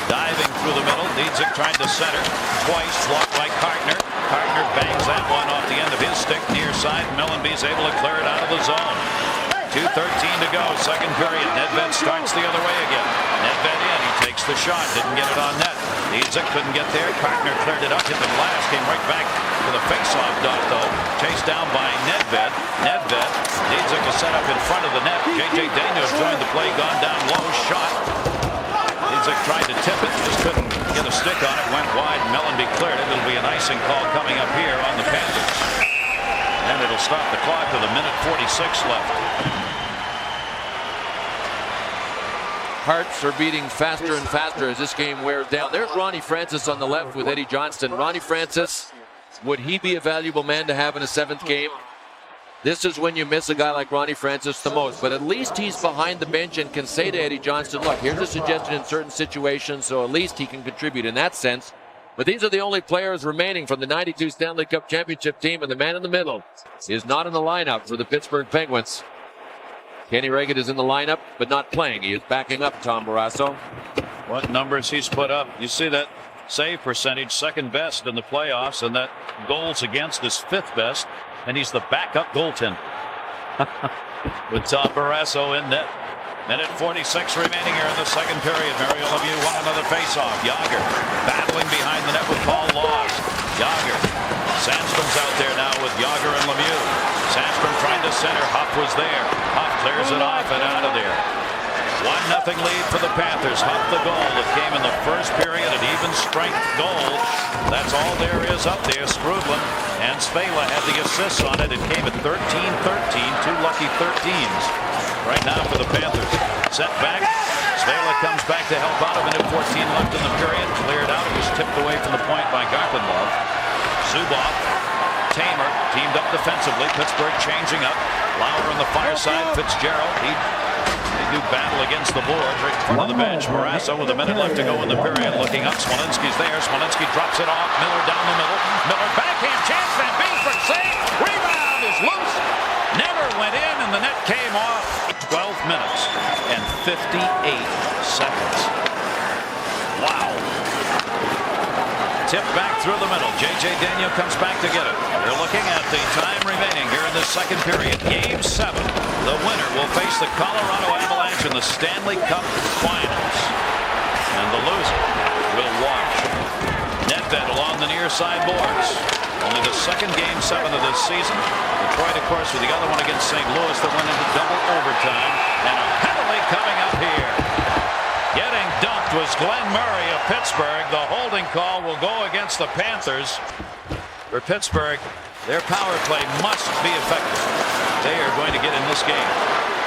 Diving through the middle. Dietzig tried to center. Twice blocked by Cartner. Cartner bangs that one off the end of his stick near side. Mellenby's able to clear it out of the zone. 2:13 to go, second period. Nedved starts the other way again. Nedved in, he takes the shot, didn't get it on net. Dietzig couldn't get there. Cartner cleared it up, hit the glass, came right back to the face-off dot though. Chased down by Nedved. Nedved, Dietzig is set up in front of the net. J.J. Daigneault joined the play, gone down low, shot. Dietzig tried to tip it, just couldn't get a stick on it, went wide. Mellenby cleared it. It'll be an icing call coming up here on the Panthers. And it'll stop the clock with 1:46 left. Hearts are beating faster and faster as this game wears down. There's Ronnie Francis on the left with Eddie Johnston. Ronnie Francis, would he be a valuable man to have in a seventh game? This is when you miss a guy like Ronnie Francis the most. But at least he's behind the bench and can say to Eddie Johnston, look, here's a suggestion in certain situations, so at least he can contribute in that sense. But these are the only players remaining from the 92 Stanley Cup championship team, and the man in the middle is not in the lineup for the Pittsburgh Penguins. Kenny Reagan is in the lineup, but not playing. He is backing up Tom Barrasso. What numbers he's put up. You see that save percentage, second best in the playoffs, and that goals against is fifth best, and he's the backup goaltender. With Tom Barrasso in net. 1:46 remaining here in the second period. Mario Lemieux won another faceoff. Jagr battling behind the net with Paul Laus. Jagr. Sandstrom's out there now with Jagr and Lemieux. Sandstrom trying to center. Hough was there. Hough clears it off and out of there. 1-0 lead for the Panthers. Hough the goal that came in the first period. An even strength goal. That's all there is up there. Skrudland and Svela had the assists on it. It came at 13-13. Two lucky 13s. Right now for the Panthers. Set back. Svela comes back to help out. 1:14 left in the period. Cleared out. It was tipped away from the point by Garpenlov. Zubov. Tamer teamed up defensively. Pittsburgh changing up. Lauer on the far side. Fitzgerald. They do battle against the board right in front of the bench. Barrasso with a minute left to go in the period. Looking up. Smolinski's there. Smolinski drops it off. Miller down the middle. Miller backhand chance. Van Beesbrook save. Rebound is loose. Never went in, and the net came off. 12 minutes and 58 seconds. Wow. Tip back through the middle. J.J. Daigneault comes back to get it. They're looking at the time remaining here in the second period. Game 7. The winner will face the Colorado Avalanche in the Stanley Cup Finals. And the loser will watch. Nedved along the near side boards. Only the second Game 7 of this season. Detroit, of course, with the other one against St. Louis that went into double overtime. And a penalty coming up here. Getting dumped was Glenn Murray of Pittsburgh. The holding call will go against the Panthers. For Pittsburgh, their power play must be effective. They are going to get in this game.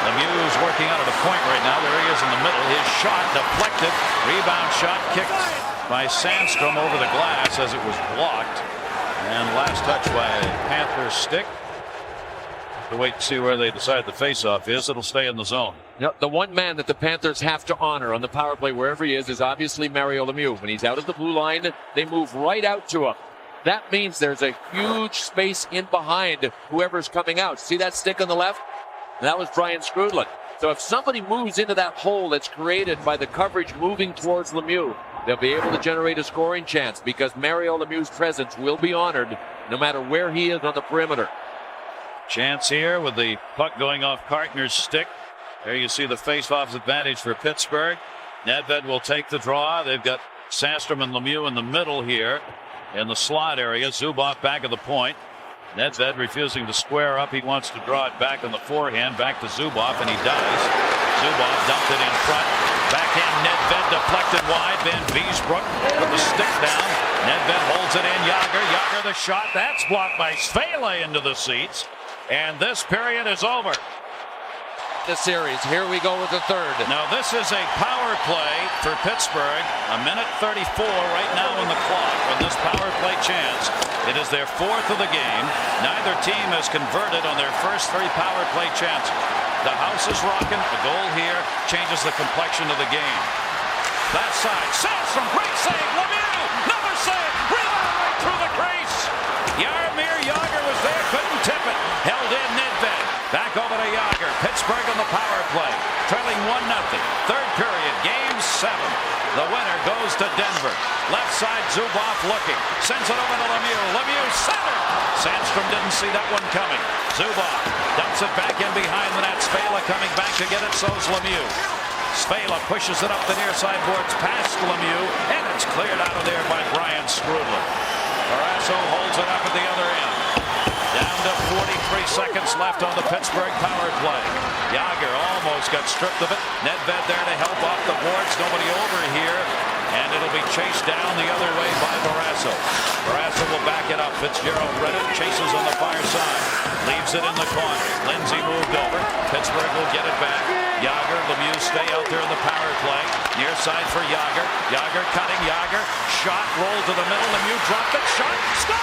Lemieux is working out at a point right now. There he is in the middle. His shot deflected. Rebound shot kicked by Sandstrom over the glass as it was blocked. And last touch by Panthers stick. To wait to see where they decide the faceoff is. It'll stay in the zone. Yep, the one man that the Panthers have to honor on the power play wherever he is obviously Mario Lemieux. When he's out of the blue line, they move right out to him. That means there's a huge space in behind whoever's coming out. See that stick on the left? That was Brian Skrudland. So if somebody moves into that hole that's created by the coverage moving towards Lemieux, they'll be able to generate a scoring chance because Mario Lemieux's presence will be honored no matter where he is on the perimeter. Chance here with the puck going off Cartner's stick. There you see the face-off advantage for Pittsburgh. Nedved will take the draw. They've got Sandstrom and Lemieux in the middle here in the slot area. Zubov back at the point. Nedved refusing to square up. He wants to draw it back on the forehand. Back to Zubov, and he does. Zubov dumped it in front. Backhand Nedved deflected wide. Van Beesbrook with the stick down. Nedved holds it in. Jagr the shot. That's blocked by Svela into the seats. And this period is over. the series. Here we go with the third. Now this is a power play for Pittsburgh. A minute 34 right now on the clock on this power play chance. It is their fourth of the game. Neither team has converted on their first three power play chances. The house is rocking. A goal here changes the complexion of the game. That side, Sandstrom, great save. Lemieux, another save. Rebound right through the crease. Jaromir Jagr was there, couldn't tip it. Held in Nedved. Back over to Jagr. Pittsburgh on the power play. Trailing 1-0. Third period, game 7. The winner goes to Denver. Left side, Zubov looking. Sends it over to Lemieux. Lemieux center. Sandstrom didn't see that one coming. Zubov dumps it back in behind the net. Spela coming back to get it, so's Lemieux. Spela pushes it up the near side boards past Lemieux, and it's cleared out of there by Brian Skrudler. Barrasso holds it up at the other end. Down to 43 seconds left on the Pittsburgh power play. Jagr almost got stripped of it. Nedved there to help off the boards. Nobody over here. And it'll be chased down the other way by Barrasso. Barrasso will back it up. Fitzgerald read it, chases on the far side. Leaves it in the corner. Lindsay moved over. Pittsburgh will get it back. Jagr, Lemieux stay out there in the power play. Near side for Jagr. Jagr cutting. Jagr. Shot, roll to the middle. Lemieux dropped it. Shot. Score!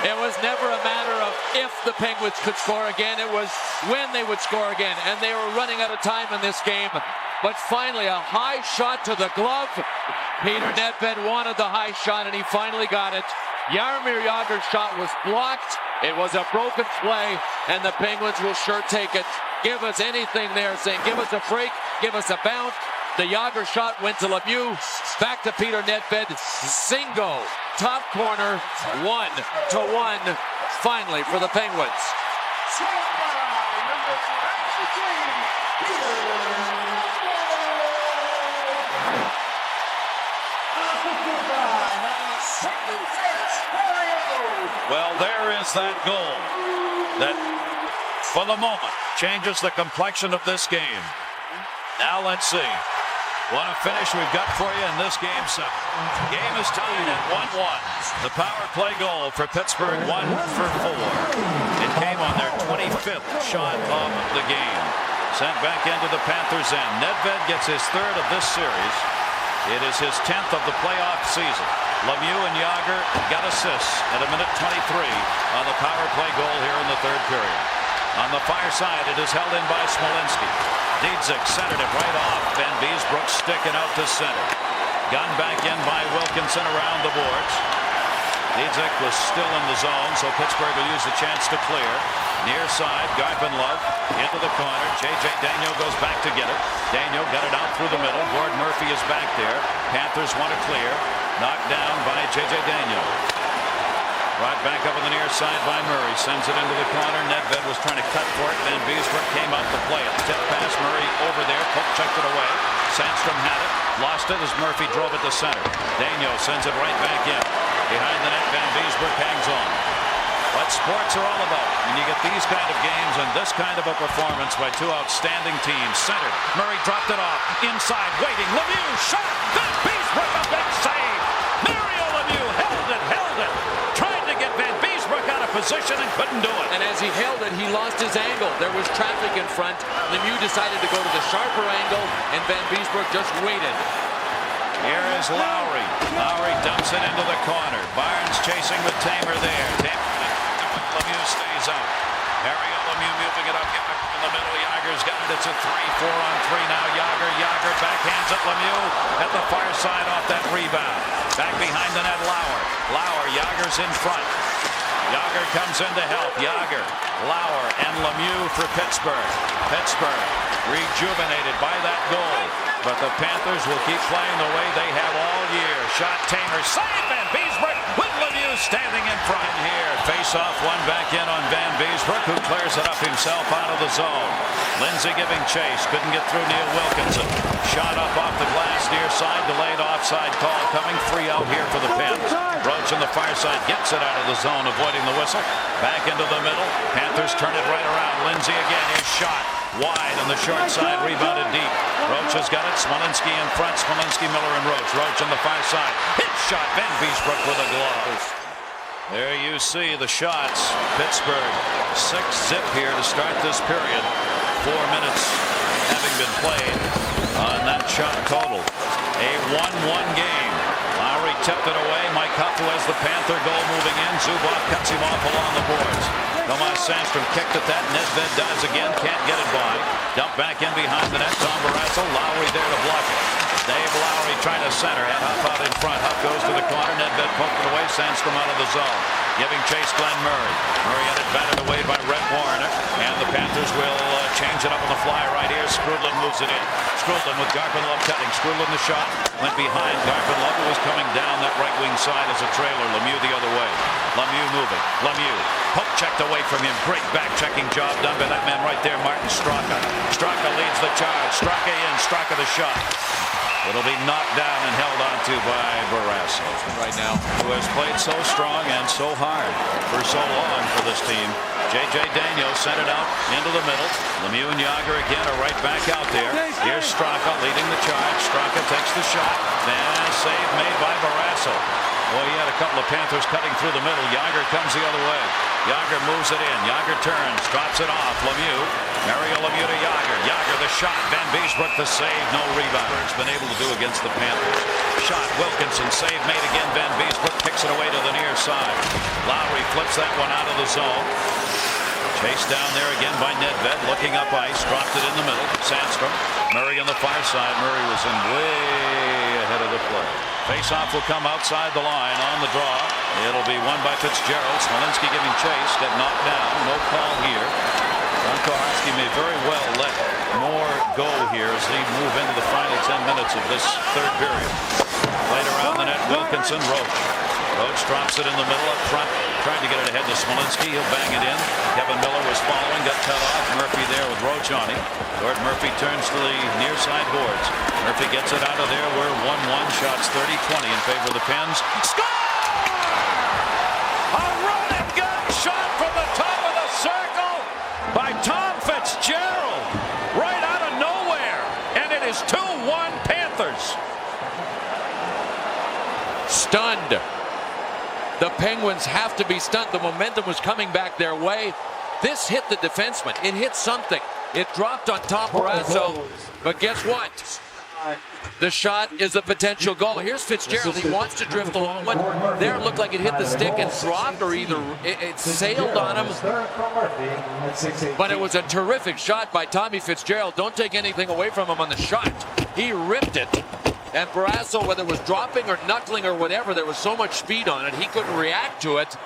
It was never a matter of if the Penguins could score again. It was when they would score again. And they were running out of time in this game. But finally, a high shot to the glove. Peter Nedved wanted the high shot, and he finally got it. Jaromir Jagr's shot was blocked. It was a broken play, and the Penguins will sure take it. Give us anything there, saying give us a break, give us a bounce. The Jagr shot went to Lemieux. Back to Peter Nedved. Zingo. Top corner. 1-1. Finally for the Penguins. Well, there is that goal that, for the moment, changes the complexion of this game. Now let's see. What a finish we've got for you in this game 7. Game is tied at 1-1. The power play goal for Pittsburgh, 1 for 4. It came on their 25th shot of the game. Sent back into the Panthers' end. Nedved gets his third of this series. It is his 10th of the playoff season. Lemieux and Jagr got assists at a minute 23 on the power play goal here in the third period. On the far side, it is held in by Smolinski. Dietzik centered it right off. Van Beesbrook sticking out to center. Gunned back in by Wilkinson around the boards. Dietzik was still in the zone, so Pittsburgh will use the chance to clear. Near side, Garpenlov into the corner. J.J. Daniel goes back to get it. Daniel got it out through the middle. Gord Murphy is back there. Panthers want to clear. Knocked down by J.J. Daniel. Brought back up on the near side by Murray. Sends it into the corner. Nedved was trying to cut for it. Van Beesbrook came out to play it. Tip pass. Murray over there. Pope checked it away. Sandstrom had it. Lost it as Murphy drove it to center. Daniel sends it right back in. Behind the net, Van Beesbrook hangs on. What sports are all about. When you get these kind of games and this kind of a performance by two outstanding teams. Centered. Murray dropped it off. Inside. Waiting. Lemieux. Shot. Van Beesbrook. A big save. Mario Lemieux held it. Tried to get Van Beesbrook out of position and couldn't do it. And as he held it, he lost his angle. There was traffic in front. Lemieux decided to go to the sharper angle, and Van Beesbrook just waited. Here is Lowry. Lowry dumps it into the corner. Barnes chasing with Tamer there. Lemieux stays out. Harry Lemieux moving it up. Get back in the middle. Jagr's got it. It's a 3-4-on-3 now. Jagr backhands at Lemieux at the far side off that rebound. Back behind the net, Lauer. Jagr's in front. Jagr comes in to help. Jagr, Lauer, and Lemieux for Pittsburgh. Pittsburgh rejuvenated by that goal. But the Panthers will keep playing the way they have all year. Shot Tamer. Save Van Beesbrook with Lemieux standing in front here. Face-off, one back in on Van Beesbrook, who clears it up himself out of the zone. Lindsay giving chase. Couldn't get through Neil Wilkinson. Shot up off the glass near side. Delayed offside call coming. 3 out here for the Pens. Roach on the far side gets it out of the zone, avoiding the whistle. Back into the middle. Panthers turn it right around. Lindsay again. His shot wide on the short side. Rebounded deep. Roach has got it. Smolinski in front. Smolinski, Miller, and Roach. Roach on the far side. Hit shot. Van Beesbrook with a glove. There you see the shots. Pittsburgh 6-zip here to start this period. 4 minutes having been played on that shot total. A 1-1 game. Lowry tipped it away. Mike Hough has the Panther goal moving in. Zubov cuts him off along the boards. Tomas Sandstrom kicked at that. Nedved dives again. Can't get it by. Dump back in behind the net. Tom Barrasso. Lowry there to block it. Dave Lowry trying to center. Had Hough out in front. Hough goes to the corner. Nedved poked it away. Sandstrom out of the zone. Giving chase Glenn Murray. Murray had it batted away by Rhett Warner. And the Panthers will change it up on the fly right here. Skrudland moves it in. Skrudland with Garpenlov cutting. Skrudland the shot. Went behind Garpenlov, who was coming down that right wing side as a trailer. Lemieux the other way. Lemieux moving. Lemieux. Poke checked away from him. Great back checking job done by that man right there, Martin Straka. Straka leads the charge. Straka in. Straka the shot. It'll be knocked down and held onto by Barrasso right now, who has played so strong and so hard for so long for this team. J.J. Daniels sent it out into the middle. Lemieux and Yager again are right back out there. Here's Straka leading the charge. Straka takes the shot. Then save made by Barrasso. Boy, he had a couple of Panthers cutting through the middle. Yager comes the other way. Yager moves it in. Yager turns, drops it off. Lemieux. Mario Lemieux to Yager. Yager the shot. Van Beesbrook the save. No rebound. It's been able to do against the Panthers. Shot. Wilkinson. Save made again. Van Beesbrook kicks it away to the near side. Lowry flips that one out of the zone. Chased down there again by Nedved. Looking up ice. Dropped it in the middle. Sandstrom. Murray on the far side. Murray was in way ahead of the play. Face-off will come outside the line on the draw. It'll be won by Fitzgerald. Smolinski giving chase. Got knocked down. No call here. Don Koharski may very well let more go here as they move into the final 10 minutes of this third period. Played around the net. Wilkinson. Roach. Roach drops it in the middle up front. Trying to get it ahead to Smolinski. He'll bang it in. Kevin Miller was following. Got cut off. Murphy there with Roach on him. Gordon Murphy turns to the near side boards. Murphy gets it out of there. We're 1-1. Shots 30-20 in favor of the Pens. Score! A run and gun shot from the top of the circle by Tom Fitzgerald. Right out of nowhere. And it is 2-1 Panthers. Stunned. The Penguins have to be stunned. The momentum was coming back their way. This hit the defenseman. It hit something. It dropped on top Barrasso. But guess what? The shot is a potential goal. Here's Fitzgerald. He wants to drift along. But there it looked like it hit the stick and dropped, or either it sailed on him. But it was a terrific shot by Tommy Fitzgerald. Don't take anything away from him on the shot. He ripped it. And Barrasso, whether it was dropping or knuckling or whatever, there was so much speed on it, he couldn't react to it.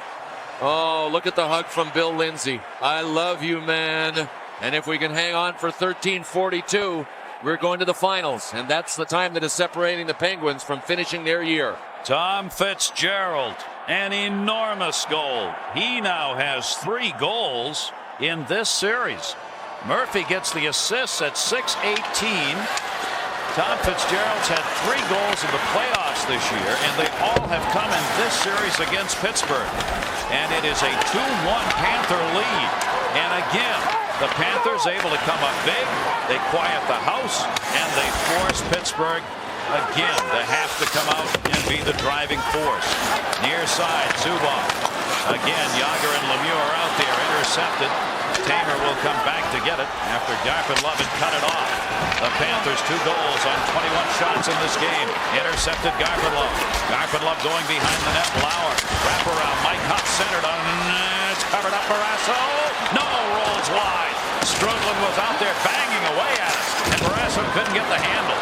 Oh, look at the hug from Bill Lindsay. I love you, man. And if we can hang on for 13-42, we're going to the finals. And that's the time that is separating the Penguins from finishing their year. Tom Fitzgerald, an enormous goal. He now has 3 goals in this series. Murphy gets the assists at 6:18. Tom Fitzgerald's had 3 goals in the playoffs this year, and they all have come in this series against Pittsburgh. And it is a 2-1 Panther lead. And again, the Panthers able to come up big. They quiet the house, and they force Pittsburgh again to have to come out and be the driving force. Near side, Zubov. Again, Yager and Lemieux are out there, intercepted. Tamer will come back to get it after Garpenlov had cut it off. The Panthers 2 goals on 21 shots in this game. Intercepted Garpenlov. Garpenlov going behind the net. Lauer. Wraparound. Mike Hough centered on. It's covered up. Barrasso. No, rolls wide. Skrudland was out there banging away at it. And Barrasso couldn't get the handle.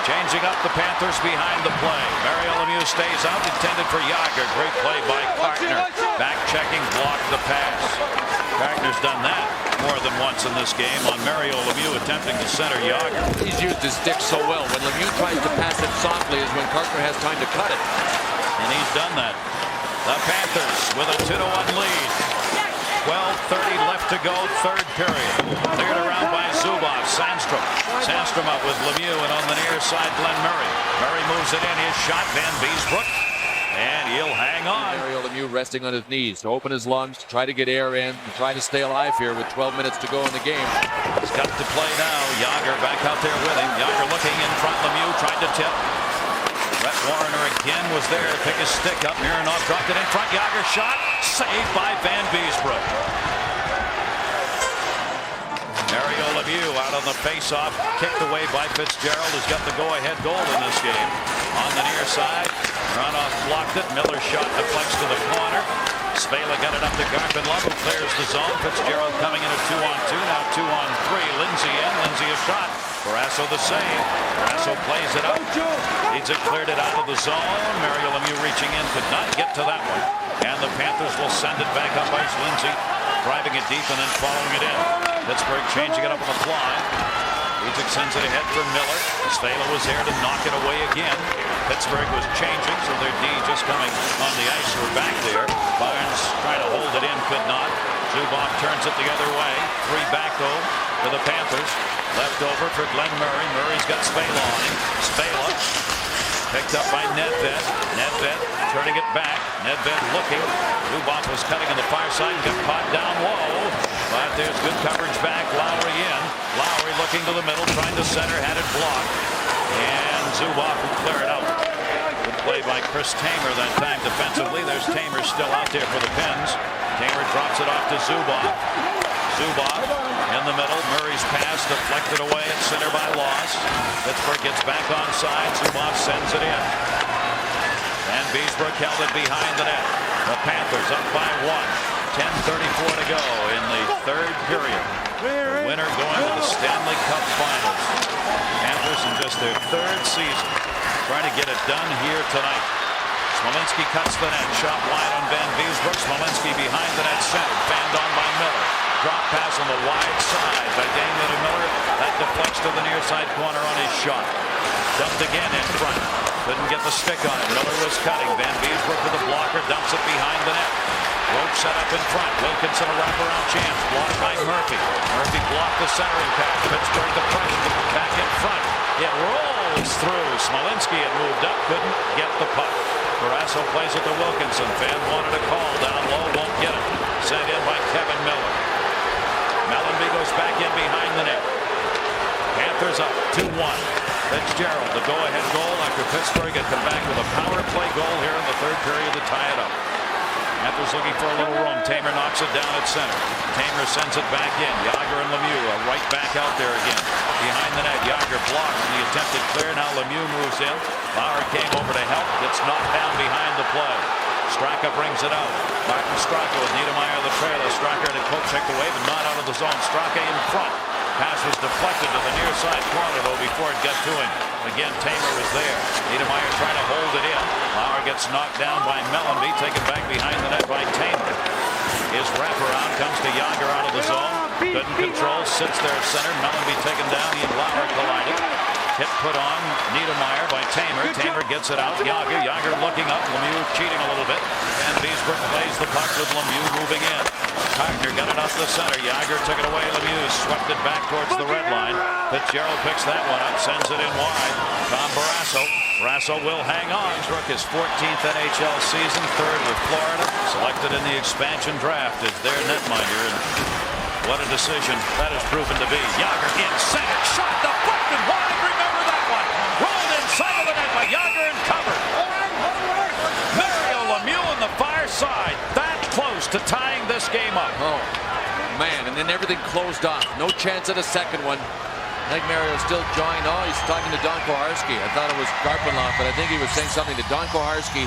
Changing up the Panthers behind the play. Mario Lemieux stays out. Intended for Yager. Great play by Cartner. Back checking. Blocked the pass. Cartner's done that more than once in this game on Mario Lemieux attempting to center Yager. He's used his stick so well. When Lemieux tries to pass it softly is when Cartner has time to cut it. And he's done that. The Panthers with a 2-1 lead. 12:30 left to go, third period. Cleared around by Zubov. Sandstrom up with Lemieux, and on the near side, Glenn Murray. Murray moves it in. His shot, Van Beesbrook. And he'll hang on. Mario Lemieux resting on his knees to open his lungs, to try to get air in, and try to stay alive here with 12 minutes to go in the game. He's got to play now. Yager back out there with him. Yager looking in front. Lemieux tried to tip. Brett Warner again was there to pick his stick up. Mironov dropped it in front. Yager shot. Saved by Van Beesbrook. Mario Lemieux out on the face-off. Kicked away by Fitzgerald, who's got the go-ahead goal in this game. On the near side. Runoff blocked it. Miller's shot deflects to the corner. Spela got it up to Garpenlov, who clears the zone. Fitzgerald coming in at 2-on-2. Now 2-on-3. Lindsay in. Lindsay a shot. Barrasso the save. Barrasso plays it up. Leads it, cleared it out of the zone. Mario Lemieux reaching in, could not get to that one. And the Panthers will send it back up ice. Lindsay driving it deep and then following it in. Pittsburgh changing it up on the fly. Legic sends it ahead for Miller. Spela was there to knock it away again. Pittsburgh was changing, so their D just coming on the ice. We're back there. Barnes trying to hold it in, could not. Zubov turns it the other way. 3 back though for the Panthers. Left over for Glenn Murray. Murray's got Spela on him. Spela picked up by Nedved. Nedved turning it back. Nedved looking. Zubov was cutting on the far side and got caught down low. But there's good coverage back. Lowry in. Lowry looking to the middle, trying to center, had it blocked. And Zubov will clear it out. Good play by Chris Tamer that time defensively. There's Tamer still out there for the Pens. Tamer drops it off to Zubov. Zubov in the middle. Murray's pass deflected away at center by Loss. Pittsburgh gets back onside. Zubov sends it in. And Beesbrook held it behind the net. The Panthers up by 1. 10:34 to go in the third period. The winner going to the Stanley Cup Finals. Panthers in just their third season trying to get it done here tonight. Smolinski cuts the net. Shot wide on Van Beesbrook. Smolinski behind the net center. Fanned on by Miller. Drop pass on the wide side by Damian Miller. That deflects to the near side corner on his shot. Dumped again in front. Couldn't get the stick on it. Miller was cutting. Van Beesbrook with the blocker. Dumps it behind the net. Rope set up in front. Wilkinson a wraparound chance. Blocked by Murphy. Murphy blocked the centering pass. Pittsburgh the pressure. Back in front. It rolls through. Smolinski had moved up. Couldn't get the puck. Barrasso plays it to Wilkinson. Fan wanted a call. Down low. Won't get it. Sent in by Kevin Miller. Mellenby goes back in behind the net. Panthers up 2-1. Fitzgerald, the go-ahead goal after Pittsburgh had come back with a power play goal here in the third period to tie it up. Panthers looking for a little room. Tamer knocks it down at center. Tamer sends it back in. Yager and Lemieux are right back out there again. Behind the net, Yager blocks the attempted clear. Now Lemieux moves in. Lowry came over to help. Gets knocked down behind the play. Straka brings it out. Martin Straka with Niedermeyer the trailer. Straka had a poke check away, but not out of the zone. Straka in front. Pass was deflected to the near side corner, though, before it got to him. Again, Tamer was there. Niedermeyer trying to hold it in. Lauer gets knocked down by Mellenby, taken back behind the net by Tamer. His wraparound comes to Yager out of the zone. Couldn't control, sits there at center. Mellenby taken down. He and Lauer collided. Hit put on Niedermeyer by Tamer. Tamer gets it out. Yager looking up. Lemieux cheating a little bit. And Beesbrook plays the puck with Lemieux moving in. Carter got it off the center. Yager took it away. Lemieux swept it back towards the red line. Fitzgerald picks that one up, sends it in wide. Tom Barrasso. Barrasso will hang on. Rook his 14th NHL season, third with Florida. Selected in the expansion draft as their netminder. And what a decision that has proven to be. Yager in center. Shot deflected wide. Remember that one. Rolled inside of the net by Yager and covered. Mario Lemieux on the far side. That close to tying this game up. Oh, man, and then everything closed off. No chance at a second one. I think Mario's still jawing. Oh, he's talking to Don Koharski. I thought it was Garpenlov, but I think he was saying something to Don Koharski.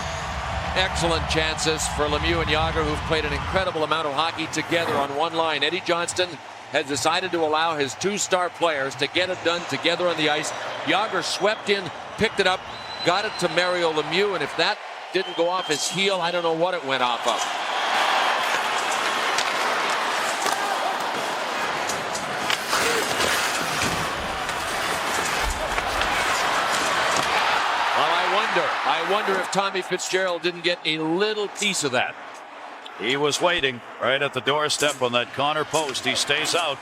Excellent chances for Lemieux and Yager, who've played an incredible amount of hockey together on one line. Eddie Johnston has decided to allow his two star players to get it done together on the ice. Yager swept in, picked it up, got it to Mario Lemieux, and if that didn't go off his heel, I don't know what it went off of. I wonder if Tommy Fitzgerald didn't get a little piece of that. He was waiting right at the doorstep on that corner post. He stays out.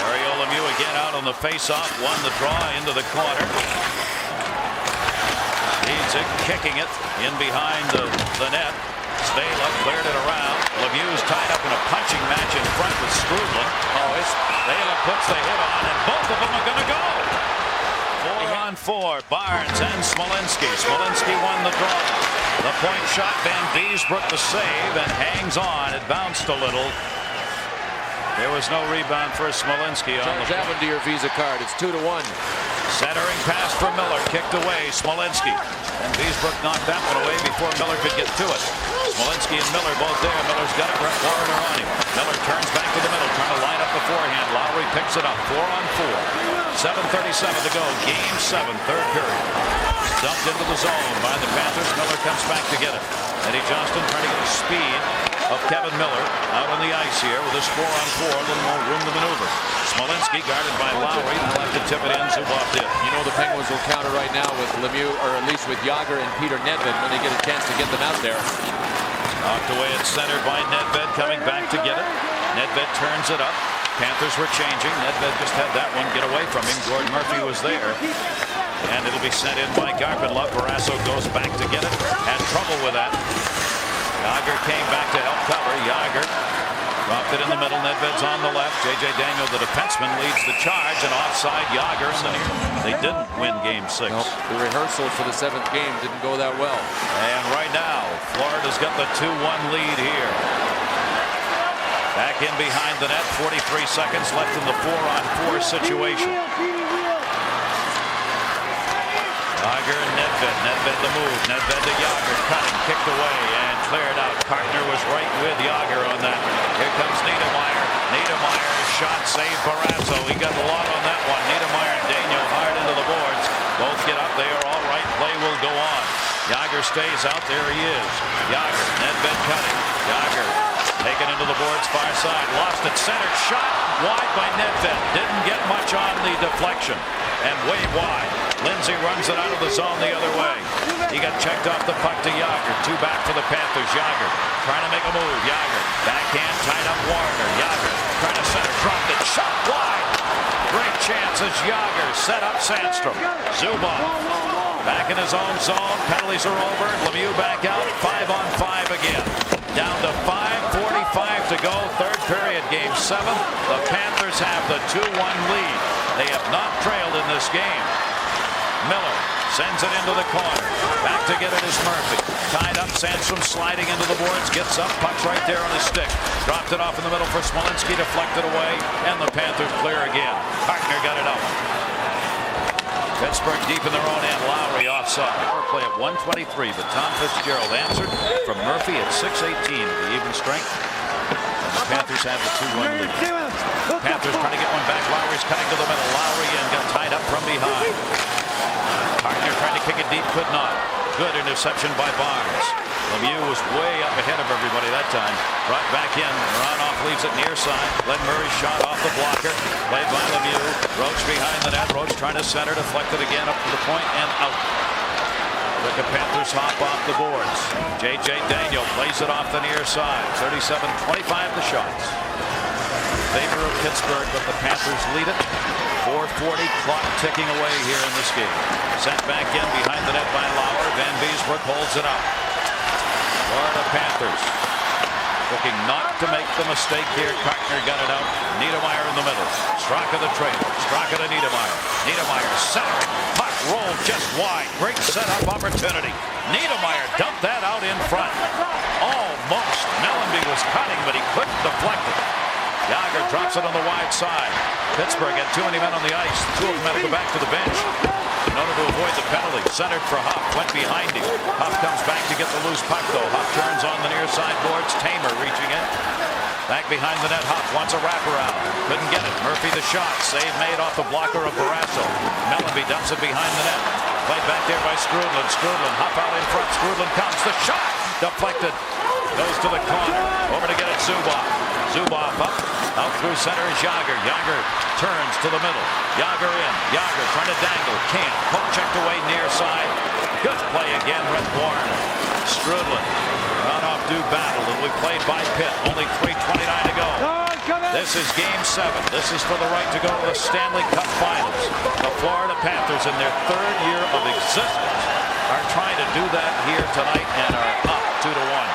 Mario Lemieux again out on the face-off. Won the draw into the corner. Leads it, kicking it in behind the net. Stala cleared it around. Lemieux's tied up in a punching match in front with Strudlin. Stala puts the hit on, and both of them are going to go. 4-on-4, Barnes and Smolinski. Smolinski won the draw. The point shot, Van Beesbrook the save, and hangs on. It bounced a little. There was no rebound for Smolinski on the Charge that one to your Visa card. It's 2-1. Centering pass for Miller, kicked away. Smolinski. And Beesbrook knocked that one away before Miller could get to it. Smolinski and Miller both there. Miller's got it. Brett Warner on him. Miller turns back to the middle, trying to line up beforehand. Lowry picks it up. 4-on-4. 7:37 to go. Game 7, third period. Dumped into the zone by the Panthers. Miller comes back to get it. Eddie Johnston trying to get the speed of Kevin Miller out on the ice here with his 4-on-4. A little more room to maneuver. Smolinski guarded by Lowry. They'll have to tip it in. Zubov did. You know the Penguins will counter right now with Lemieux, or at least with Jagr and Peter Nedved when they get a chance to get them out there. Knocked away at center by Nedved, coming back to get it. Nedved turns it up. Panthers were changing. Nedved just had that one get away from him. Gordon Murphy was there. And it'll be sent in by Garpenlov. Barrasso goes back to get it. Had trouble with that. Jagr came back to help cover. Jagr dropped it in the middle. Nedved's on the left. J.J. Daniel, the defenseman, leads the charge. And offside, Jagr. They didn't win Game 6. Nope. The rehearsal for the 7th game didn't go that well. And right now, Florida's got the 2-1 lead here. Back in behind the net. 43 seconds left in the 4-on-4 situation. Jagr and Nedved. Nedved the move. Nedved to Jagr. Cutting. Kicked away and cleared out. Cartner was right with Jagr on that. Here comes Niedermayer. Niedermayer's shot saved Barrasso. He got a lot on that one. Niedermayer and Daniel hard into the boards. Both get up. They are all right. Play will go on. Jagr stays out. There he is. Jagr. Nedved cutting. Jagr taken into the boards far side. Lost it. Centered. Shot wide by Nedved. Didn't get much on the deflection. And way wide. Lindsay runs it out of the zone the other way. He got checked off the puck to Jagr. 2 back for the Panthers. Jagr trying to make a move. Jagr backhand tied up Warner. Jagr trying to center. Dropped it. Shot wide. Great chance as Jagr set up Sandstrom. Zubov back in his own zone. Penalties are over. Lemieux back out. 5-on-5 again. Down to 5:45 to go. Third period, Game 7. The Panthers have the 2-1 lead. They have not trailed in this game. Miller sends it into the corner. Back to get it is Murphy. Tied up. Sandstrom sliding into the boards. Gets up. Puck's right there on his stick. Dropped it off in the middle for Smolinski. Deflected away. And the Panthers clear again. Cartner got it out. Pittsburgh deep in their own end. Lowry offside. Power play at 1:23. But Tom Fitzgerald answered from Murphy at 6:18. The even strength. And the Panthers have the 2-1 lead. Panthers trying to get one back. Lowry's cutting to the middle. Lowry and got tied up from behind. Cartner trying to kick it deep. Could not. Good interception by Barnes. Lemieux was way up ahead of everybody that time. Brought back in. Ronoff leaves it near side. Glenn Murray shot off the blocker. Played by Lemieux. Roach behind the net. Roach trying to center. Deflected again up to the point and out. The Panthers hop off the boards. J.J. Daniel plays it off the near side. 37-25 the shots. Favor of Pittsburgh, but the Panthers lead it. 4:40 clock ticking away here in this game. Sent back in behind the net by Lauer. Van Beesbrook holds it up. Florida Panthers looking not to make the mistake here. Cartner got it out. Niedermayer in the middle. Straka the trailer. Straka to Niedermayer. Niedermayer centering. Puck rolled just wide. Great setup opportunity. Niedermayer dumped that out in front. Almost. Mellenby was cutting, but he couldn't deflect it. Jagr drops it on the wide side. Pittsburgh had too many men on the ice. 2 of them had to go back to the bench in order to avoid the penalty. Centered for Hough. Went behind him. Hough comes back to get the loose puck, though. Hough turns on the near side boards. Tamer reaching in. Back behind the net. Hough wants a wraparound. Couldn't get it. Murphy the shot. Save made off the blocker of Barrasso. Mellenby dumps it behind the net. Played back there by Strudlin. Strudlin. Hough out in front. Strudlin comes. The shot. Deflected. Goes to the corner. Over to get it. Zubov. Zubov up. Out through center is Jagr. Jagr turns to the middle. Jagr in. Jagr trying to dangle. Can't. Poke checked away near side. Good play again, Red Warren. Strudlin. Run-off do battle, and we played by Pitt. Only 3:29 to go. This is Game 7. This is for the right to go to the Stanley Cup Finals. The Florida Panthers, in their 3rd year of existence, are trying to do that here tonight and are up 2-1.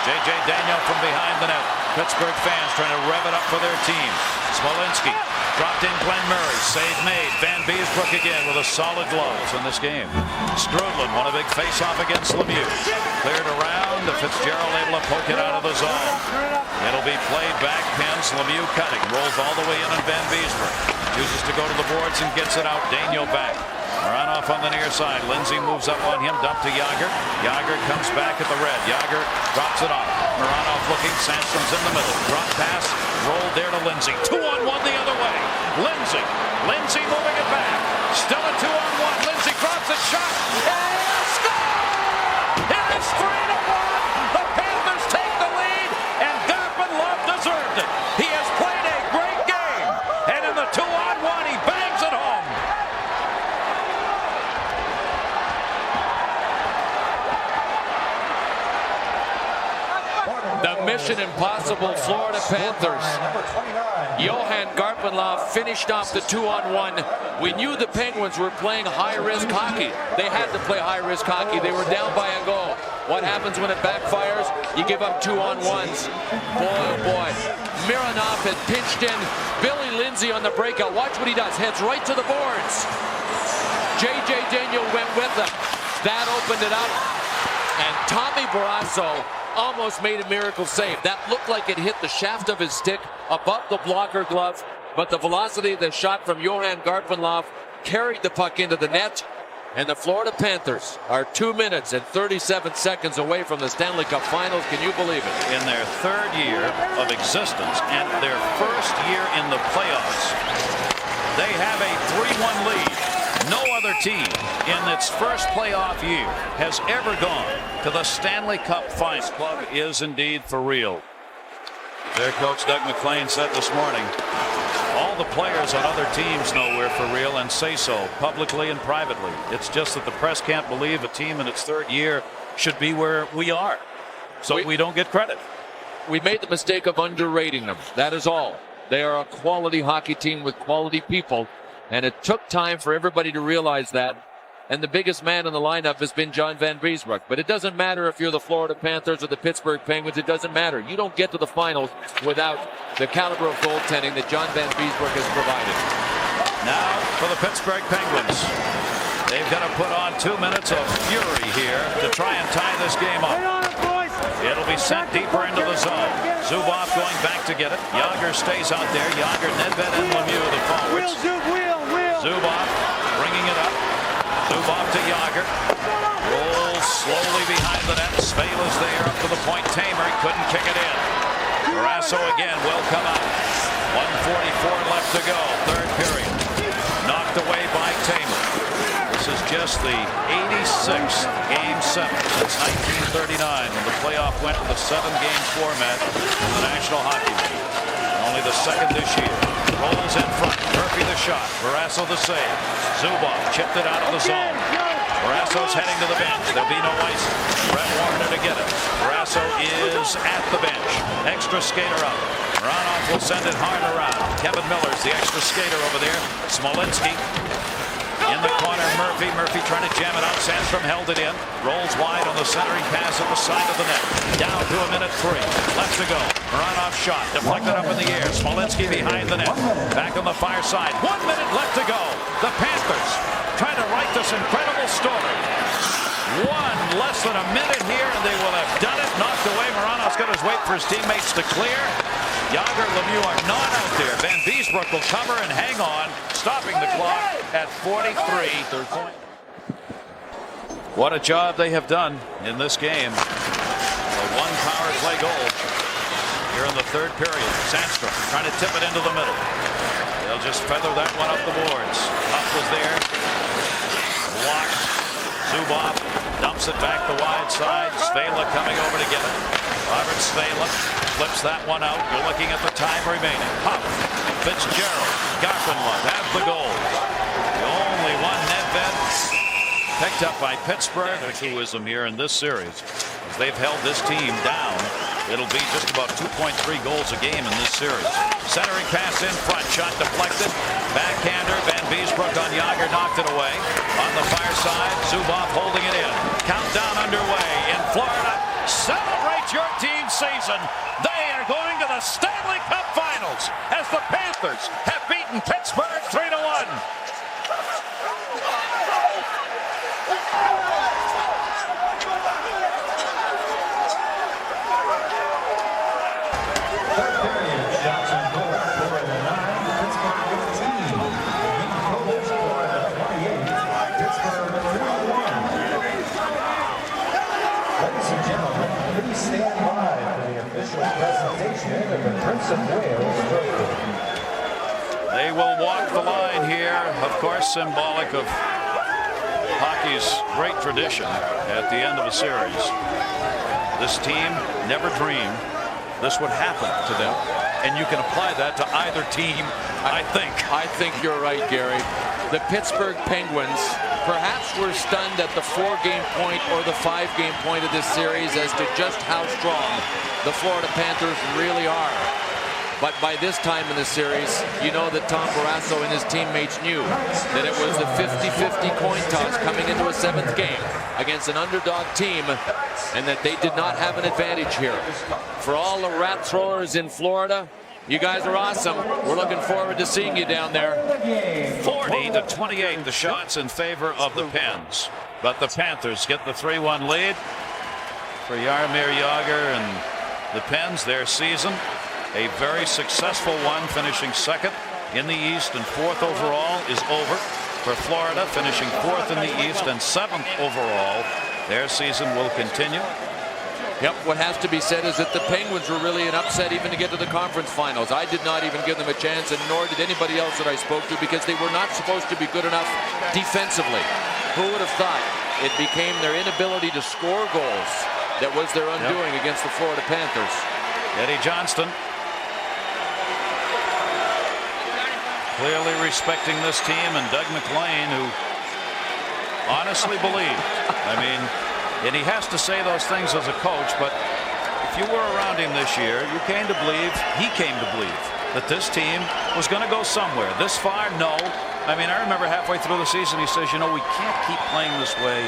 J.J. Daniel from behind the net. Pittsburgh fans trying to rev it up for their team. Smolinski dropped in Glenn Murray. Save made. Van Beesbrook again with a solid gloves in this game. Strudlin won a big face-off against Lemieux. Cleared around. Fitzgerald able to poke it out of the zone. It'll be played back. Pins. Lemieux cutting. Rolls all the way in on Van Beesbrook. Uses to go to the boards and gets it out. Daniel back. Run off on the near side. Lindsay moves up on him. Dump to Yager. Yager comes back at the red. Yager drops it off. Moranov looking. Sandstrom's in the middle. Drop pass. Rolled there to Lindsay. 2-on-1 the other way. Lindsay. Lindsay moving it back. Still a 2-on-1. Lindsay drops a shot. And score! It is 3-1. The Panthers take the lead, and Garpenlov deserved it. He has played a great game, and in the 2-on-1 he bangs it home. The Mission Impossible Florida Panthers. Johan Garpenlov finished off the 2-on-1. We knew the Penguins were playing high-risk hockey. They had to play high-risk hockey. They were down by a goal. What happens when it backfires? You give up 2-on-1s. Boy, oh boy. Mironov had pinched in. Billy Lindsay on the breakout. Watch what he does. Heads right to the boards. J.J. Daniel went with him. That opened it up. And Tommy Barrasso almost made a miracle save. That looked like it hit the shaft of his stick above the blocker glove, but the velocity of the shot from Johan Garpenlov carried the puck into the net, and the Florida Panthers are 2 minutes and 37 seconds away from the Stanley Cup Finals. Can you believe it? In their 3rd year of existence and their 1st year in the playoffs, they have a 3-1 lead. No other team in its first playoff year has ever gone to the Stanley Cup Finals. Club is indeed for real. Their coach Doug McClain said this morning, all the players on other teams know we're for real and say so publicly and privately. It's just that the press can't believe a team in its 3rd year should be where we are. So we don't get credit. We made the mistake of underrating them. That is all. They are a quality hockey team with quality people. And it took time for everybody to realize that. And the biggest man in the lineup has been John Van Beesbrook. But it doesn't matter if you're the Florida Panthers or the Pittsburgh Penguins. It doesn't matter. You don't get to the finals without the caliber of goaltending that John Van Beesbrook has provided. Now for the Pittsburgh Penguins. They've got to put on 2 minutes of fury here to try and tie this game up. It'll be sent deeper into the zone. Zubov going back to get it. Yager stays out there. Yager, Nedved, and Lemieux, the forwards. Zubov bringing it up. Zubov to Yager. Rolls slowly behind the net. Sveila's there up to the point. Tamer couldn't kick it in. Barrasso again will come out. 1:44 left to go. 3rd period. Knocked away by Tamer. This is just the 86th Game 7 since 1939 when the playoff went to the 7-game format in the National Hockey League. Only the 2nd this year. Rolls in front. Murphy the shot. Barrasso the save. Zubov chipped it out of the zone. Barrasso's heading to the bench. There'll be no ice. Brett Warner to get it. Barrasso is at the bench. Extra skater up. Moranov will send it hard around. Kevin Miller's the extra skater over there. Smolinski in the corner. Murphy trying to jam it out. Sandstrom held it in. Rolls wide on the centering pass at the side of the net. Down to a minute 3. Left to go. Moranov shot. Deflected up in the air. Smolinski behind the net. Back on the far side. 1 minute left to go. The Panthers trying to write this incredible story. Less than a minute here, and they will have done it. Knocked away. Moranov's got his wait for his teammates to clear. Yager, Lemieux are not out there. Van Beesbrook will cover and hang on, stopping the clock at 43. 3rd point. What a job they have done in this game. A 1 power play goal here in the 3rd period. Sandstrom trying to tip it into the middle. They'll just feather that one up the boards. Hough was there. Blocked. Zubov dumps it back the wide side. Sveila coming over to get it. Robert Sveila flips that one out. You're looking at the time remaining. Hough, Fitzgerald, Garpenlov have the goal. The only one, Nedved. picked up by Pittsburgh. Heroism here in this series. As they've held this team down, it'll be just about 2.3 goals a game in this series. Centering pass in front, shot deflected. Backhander, Van Beesbrook on Yager, knocked it away. On the far side, Zubov holding it in. Countdown underway in Florida. Celebrate your team season. They are going to the Stanley Cup Finals as the Panthers have beaten Pittsburgh 3-1. Stand by for the official presentation of the Prince of Wales Trophy. They will walk the line here, of course, symbolic of hockey's great tradition at the end of a series. This team never dreamed this would happen to them, and you can apply that to either team, I think. I think you're right, Gary. The Pittsburgh Penguins perhaps were stunned at the 4-game point or the 5-game point of this series as to just how strong the Florida Panthers really are. But by this time in the series, you know that Tom Barrasso and his teammates knew that it was the 50-50 coin toss coming into a 7th game against an underdog team, and that they did not have an advantage here. For all the rat throwers in Florida, you guys are awesome. We're looking forward to seeing you down there. 40-28, the shots in favor of the Pens. But the Panthers get the 3-1 lead for Jaromir Jagr and the Pens. Their season, a very successful one, finishing 2nd in the East and 4th overall, is over. For Florida, finishing 4th in the East and 7th overall, their season will continue. Yep, what has to be said is that the Penguins were really an upset even to get to the conference finals. I did not even give them a chance, and nor did anybody else that I spoke to, because they were not supposed to be good enough defensively. Who would have thought it became their inability to score goals that was their undoing against the Florida Panthers? Eddie Johnston clearly respecting this team, and Doug McLean, who honestly believed. I mean, and he has to say those things as a coach, but if you were around him this year, he came to believe that this team was going to go somewhere. This far, no. I mean, I remember halfway through the season, he says, you know, we can't keep playing this way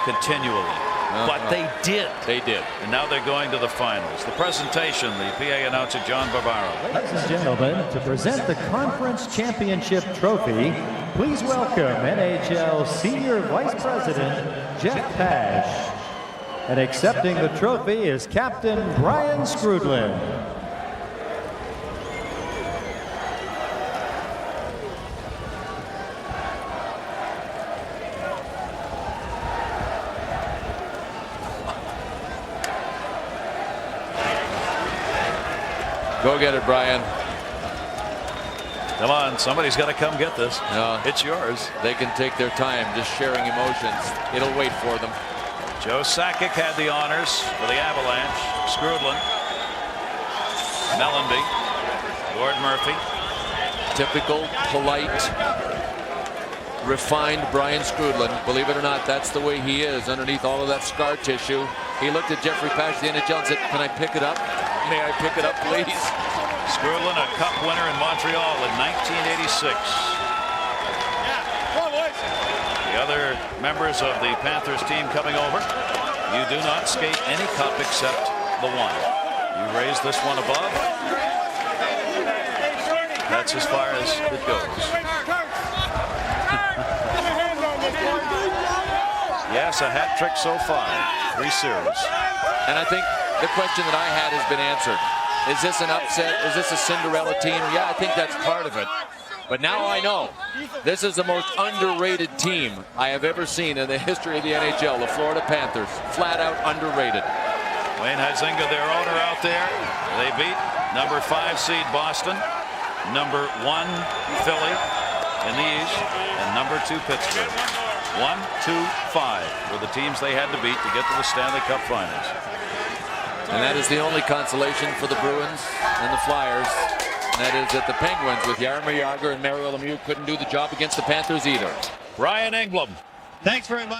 continually. But they did. They did. And now they're going to the finals. The presentation, the PA announcer, John Barbaro. Ladies and gentlemen, to present the Conference Championship Trophy, please welcome NHL Senior Vice President Jeff Pash. And accepting the trophy is Captain Brian Skrudland. Go get it, Brian. Come on, somebody's got to come get this. No, it's yours. They can take their time just sharing emotions. It'll wait for them. Joe Sakic had the honors for the Avalanche. Skrudland, Mellenby, Gord Murphy. Typical, polite, refined Brian Skrudland. Believe it or not, that's the way he is underneath all of that scar tissue. He looked at Jeffrey Pash, the NHL, and said, can I pick it up? May I pick it up, please? Skrudland, a cup winner in Montreal in 1986. The other members of the Panthers team coming over. You do not skate any cup except the one. You raise this one above. That's as far as it goes. Yes, a hat trick so far. 3 series. And I think the question that I had has been answered. Is this an upset? Is this a Cinderella team? Yeah, I think that's part of it. But now I know this is the most underrated team I have ever seen in the history of the NHL, the Florida Panthers. Flat out underrated. Wayne Huizenga, their owner, out there. They beat number 5 seed Boston, number 1 Philly in the East, and number 2 Pittsburgh. 1, 2, 5 were the teams they had to beat to get to the Stanley Cup Finals. And that is the only consolation for the Bruins and the Flyers. And that is that the Penguins with Jaromir Jagr and Mario Lemieux couldn't do the job against the Panthers either. Brian Engblom. Thanks very much.